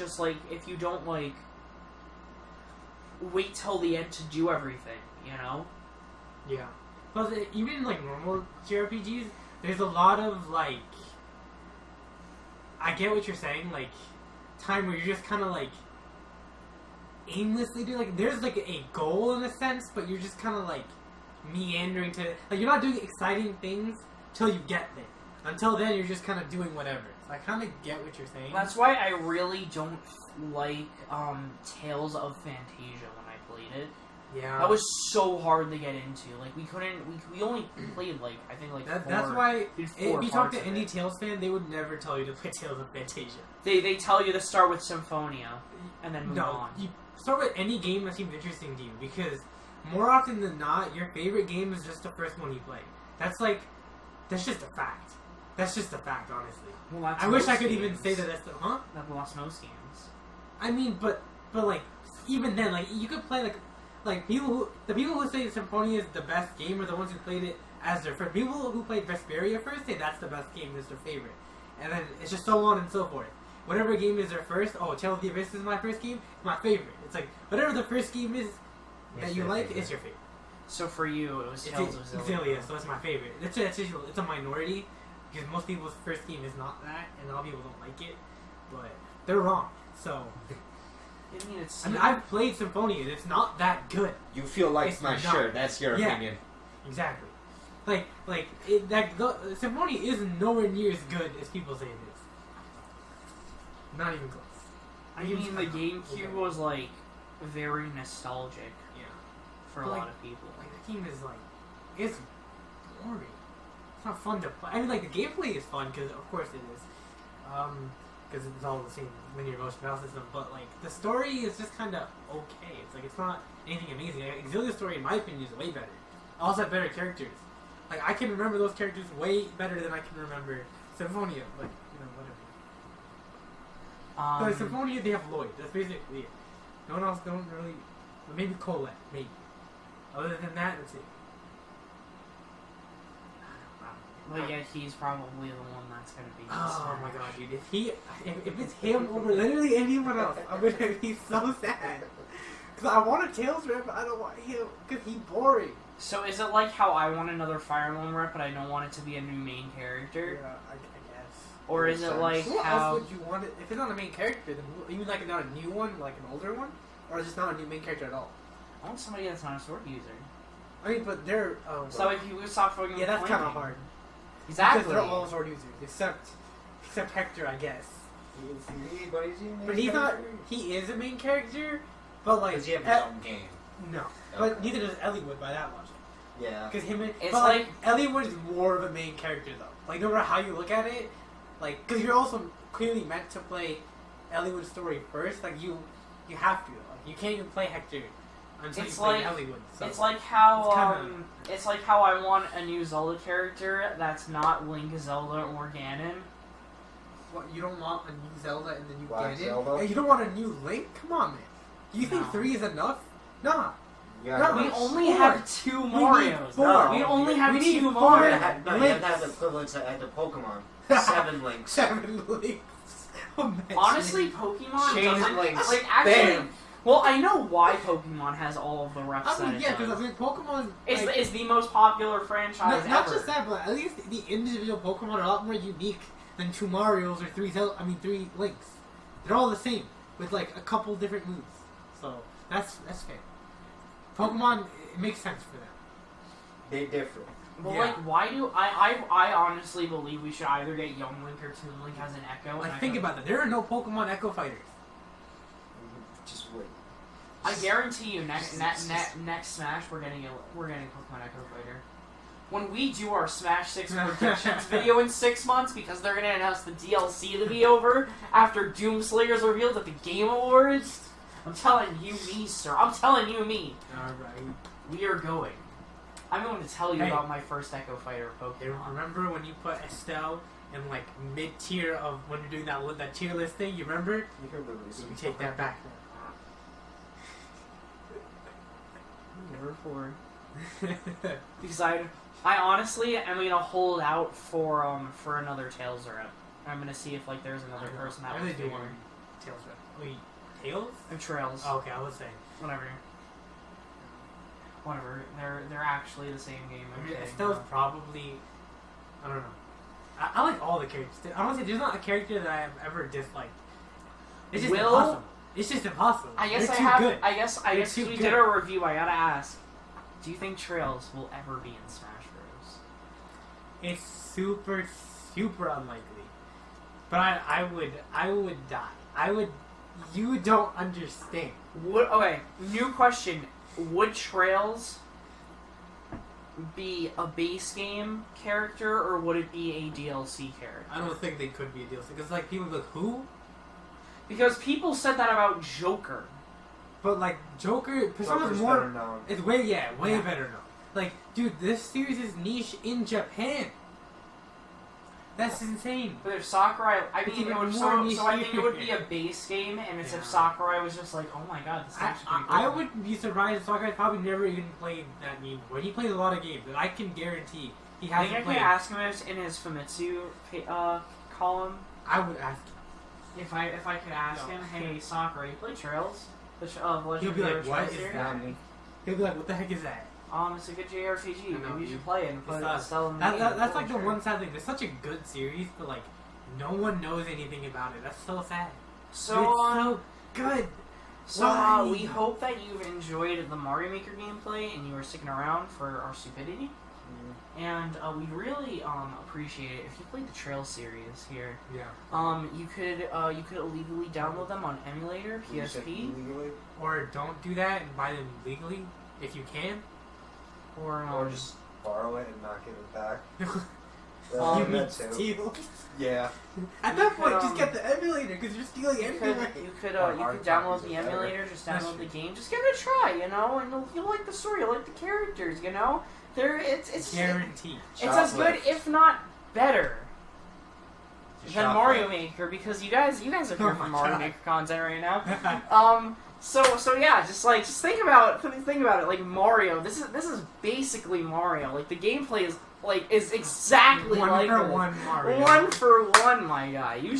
S1: wait till the end to do everything, you know?
S3: Yeah. Plus, even like normal JRPGs, there's a lot of like. I get what you're saying, like time where you're just kind of like aimlessly doing like there's like a goal in a sense, but you're just kind of like meandering to like you're not doing exciting things till you get there. Until then, you're just kind of doing whatever. So I kind of get what you're saying.
S1: That's why I really don't like Tales of Fantasia when I played it.
S3: Yeah.
S1: That was so hard to get into. Like, we only played, like, I think, like,
S3: That's why,
S1: did
S3: if
S1: four
S3: you talk
S1: parts
S3: to
S1: of
S3: any
S1: it.
S3: Tales fan, they would never tell you to play Tales of Fantasia.
S1: They tell you to start with Symphonia, and then move
S3: No,
S1: on.
S3: you start with any game that seems interesting to you, because more often than not, your favorite game is just the first one you play. That's just a fact. That's just a fact, honestly.
S1: Well, that's
S3: I wish I
S1: most
S3: could even
S1: games.
S3: say that that's the, huh?
S1: That lost most games.
S3: I mean, but like, even then, like, you could play, the people who say Symphonia is the best game are the ones who played it as their first. People who played Vesperia first say that's the best game, is their favorite. And then it's just so on and so forth. Whatever game is their first, Tales of the Abyss is my first game, it's my favorite. It's like, whatever the first game is that you like, it's your favorite.
S1: So for you, it was Tales of
S3: Xillia, so it's my favorite. It's a minority, because most people's first game is not that, and a lot of people don't like it, but they're wrong. So, I mean, I've played Symphonia, and it's not that good.
S2: You feel like
S3: It's
S2: my
S3: not.
S2: shirt. That's your opinion.
S3: Exactly. Symphonia is nowhere near as good as people say it is. Not even close.
S1: I mean, the GameCube was, like, very nostalgic for a
S3: But,
S1: lot of people.
S3: Like, the game is, like, it's boring. It's not fun to play. I mean, like, the gameplay is fun, because, of course, it is. Because it's all the same linear motion battle system, but, like, the story is just kind of okay. It's, like, it's not anything amazing. Like, Xillia's story, in my opinion, is way better. I also have better characters. Like, I can remember those characters way better than I can remember Symphonia. Like, whatever. But Symphonia, they have Lloyd. That's basically it. No one else don't really... Maybe Colette, maybe. Other than that, that's it.
S1: But yeah, he's probably the one that's gonna be.
S3: Oh my god, dude! If it's him over literally anyone else, I'm gonna be so sad. Cause I want a Tails rep, but I don't want him because he's boring.
S1: So is it like how I want another Fire Emblem rep, but I don't want it to be a new main character?
S3: Yeah, I guess.
S1: Or is it like
S3: Who
S1: how?
S3: else would you want it? If it's not a main character, then you mean like not a new one, like an older one, or just not a new main character at all?
S1: I want somebody that's not a sword user.
S3: I mean, but they're
S1: So if you would stop fucking.
S3: yeah, that's
S1: with
S3: kind of
S1: flaming.
S3: hard.
S1: Exactly.
S3: Because they're all sword users, except Hector, I guess. But he's not. He is a main character, but like
S2: Does he have his own game?
S3: no.
S2: Okay.
S3: But neither does Elliewood by that much.
S2: Yeah.
S3: Because him and
S1: It's
S3: but
S1: like-
S3: Elliewood is more of a main character though. Like no matter how you look at it, like because you're also clearly meant to play Elliewood's story first. Like you have to. Like you can't even play Hector until
S1: It's
S3: you play
S1: like-
S3: Elliewood. So.
S1: It's like how
S3: It's kinda-
S1: it's like how I want a new Zelda character that's not Link, Zelda, or Ganon.
S3: What, you don't want a new Zelda and the new
S2: Why
S3: Ganon?
S2: Zelda?
S3: And you don't want a new Link? Come on, man. Do you think
S1: No.
S3: 3 is enough? Nah.
S2: Yeah,
S3: No,
S1: We
S3: need
S1: only
S3: four.
S1: have 2
S3: We need
S1: Marios.
S3: 4.
S2: No.
S1: We only have
S3: We need
S1: 2
S3: four.
S2: You
S1: Marios.
S2: have to have the equivalents at the Pokemon. 7 links.
S3: 7 Links. Imagine.
S1: Honestly, Pokemon
S2: Change
S1: doesn't
S2: links.
S1: like actually.
S2: Bam.
S1: Well, I know why Pokemon has all of the reps
S3: I
S1: that
S3: mean,
S1: it
S3: yeah,
S1: does.
S3: because I mean, Pokemon. Like,
S1: It's the most popular franchise
S3: not
S1: ever.
S3: just that, but at least the individual Pokemon are a lot more unique than 2 Marios or 3 Links. They're all the same with like a couple different moves. So That's fair. Pokemon, it makes sense for them.
S2: They differ.
S1: Well,
S3: Yeah.
S1: like, why do I honestly believe we should either get Young Link or Toon Link as an Echo.
S3: Like,
S1: and
S3: think
S1: Echo.
S3: about that. There are no Pokemon Echo fighters.
S2: Just wait.
S1: I guarantee you, next Smash, we're getting Pokemon Echo Fighter. When we do our Smash 6 predictions video in 6 months, because they're gonna announce the DLC to be over after Doomslayer's revealed at the Game Awards. I'm telling you, me, sir. I'm telling you, me.
S3: Alright.
S1: We are going. I'm going to tell you
S3: Hey.
S1: about my first Echo Fighter Pokemon.
S3: Remember when you put Estelle in like mid-tier of when you're doing that tier list thing? You remember?
S2: You heard the reason.
S3: We take that back.
S1: Never before. Because I honestly am gonna hold out for another Tails rep. I'm gonna see if like there's another person that
S3: I
S1: would
S3: really do
S1: figure.
S3: want Tails rep. Wait, Tails?
S1: Or Trails.
S3: Oh, okay, I was saying.
S1: Whatever. Whatever. They're actually the same game.
S3: I mean,
S1: okay,
S3: Estelle's probably. I don't know. I like all the characters. Honestly, there's not a character that I have ever disliked. It's just impossible. It's just impossible.
S1: I guess
S3: They're
S1: I
S3: too
S1: have.
S3: good.
S1: I guess
S3: They're
S1: because
S3: too
S1: we
S3: good.
S1: did a review. I gotta ask. Do you think Trails will ever be in Smash Bros?
S3: It's super, super unlikely. But I would die. You don't understand.
S1: Okay, new question. Would Trails be a base game character or would it be a DLC character?
S3: I don't think they could be a DLC because like people be like who?
S1: Because people said that about Joker.
S3: But like Joker, Persona's
S2: Joker's
S3: more.
S2: better known.
S3: It's way better known. Like, dude, this series is niche in Japan. That's insane.
S1: But if Sakurai, I
S3: It's
S1: mean,
S3: even
S1: it would,
S3: more
S1: so I think it would be
S3: niche.
S1: a base game, and it's
S3: Yeah.
S1: if Sakurai was just like, oh my god, this is actually pretty
S3: I
S1: cool.
S3: would be surprised if Sakurai probably never even played that game before. He plays a lot of games, but I can guarantee he
S1: I think I
S3: hasn't
S1: could
S3: played.
S1: ask him if in his Famitsu column.
S3: I would ask.
S1: If I could ask
S3: No.
S1: him, hey Sakurai, you play Trails? The Legend
S3: He'll be
S1: of
S3: like,
S1: the
S3: what
S1: Trails
S3: is
S1: series?
S3: that? He'll be like, what the heck is that?
S1: It's a good JRPG.
S3: I know,
S1: Maybe you
S3: dude.
S1: should play it and put
S3: It's
S1: it
S3: not-
S1: Estelle in the
S3: That's
S1: game.
S3: like the one sad thing. It's such a good series, but like, no one knows anything about it. That's so sad.
S1: So,
S3: it's so good.
S1: So
S3: Why?
S1: we hope that you've enjoyed the Mario Maker gameplay and you are sticking around for our stupidity. And we really appreciate it if you played the Trail series here.
S3: Yeah.
S1: You could illegally download them on emulator, PSP,
S3: Or don't do that and buy them legally if you can.
S2: Or just borrow it and not give it back.
S3: You mean
S2: that too.
S3: steal?
S2: Yeah.
S3: At
S1: You
S3: that
S1: could,
S3: point, just get the emulator because you're stealing
S1: you
S3: everything.
S1: could
S2: hard
S1: download
S2: copies
S1: the
S2: are better.
S1: emulator, just
S3: That's
S1: download the
S3: true.
S1: game, just give it a try, and you'll like the story, you'll like the characters, it's
S3: Guaranteed.
S1: it's as good, if not better, than
S2: Shoplift.
S1: Mario Maker, because you guys are here
S3: Oh
S1: for
S3: my
S1: Mario
S3: God.
S1: Maker content right now. So yeah, just think about it. Like Mario, this is basically Mario. Like the gameplay is exactly
S3: one
S1: like
S3: for
S1: this.
S3: one Mario.
S1: 1 for 1, my guy. You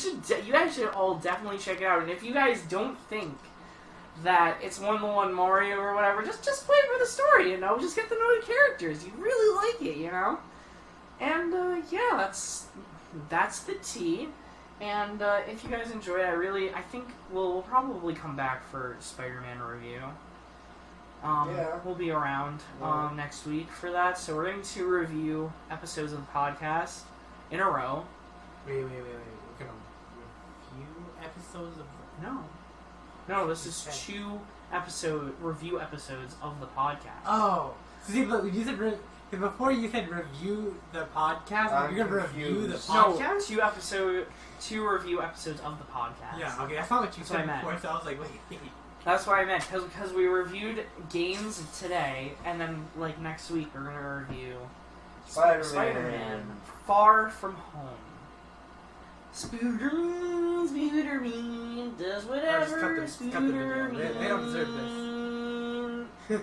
S1: guys should all definitely check it out. And if you guys don't think that it's 1-to-1 Mario or whatever, just play it for the story. Just get to know the characters. You really like it, And yeah, that's the tea. And if you guys enjoy it, I think we'll probably come back for Spider-Man review.
S2: Yeah.
S1: We'll be around
S2: Yeah.
S1: next week for that. So we're going to review episodes of the podcast in a row.
S3: Wait. We're gonna review episodes of.
S1: No, this is 2 review episodes of the podcast.
S3: Oh, see, but you said before you said review the podcast.
S2: I'm
S3: You're gonna review the
S2: confused.
S3: podcast.
S1: 2 review episodes of the podcast.
S3: Yeah. Okay, that's not what you
S1: That's what
S3: said
S1: I meant.
S3: before. So I was like, wait.
S1: That's what I meant, because we reviewed games today, and then, next week we're going to review Spider-Man Far From Home. Spooderman does
S3: Or just
S1: whatever
S3: cut the video. They don't deserve
S1: Spooderman.
S3: this.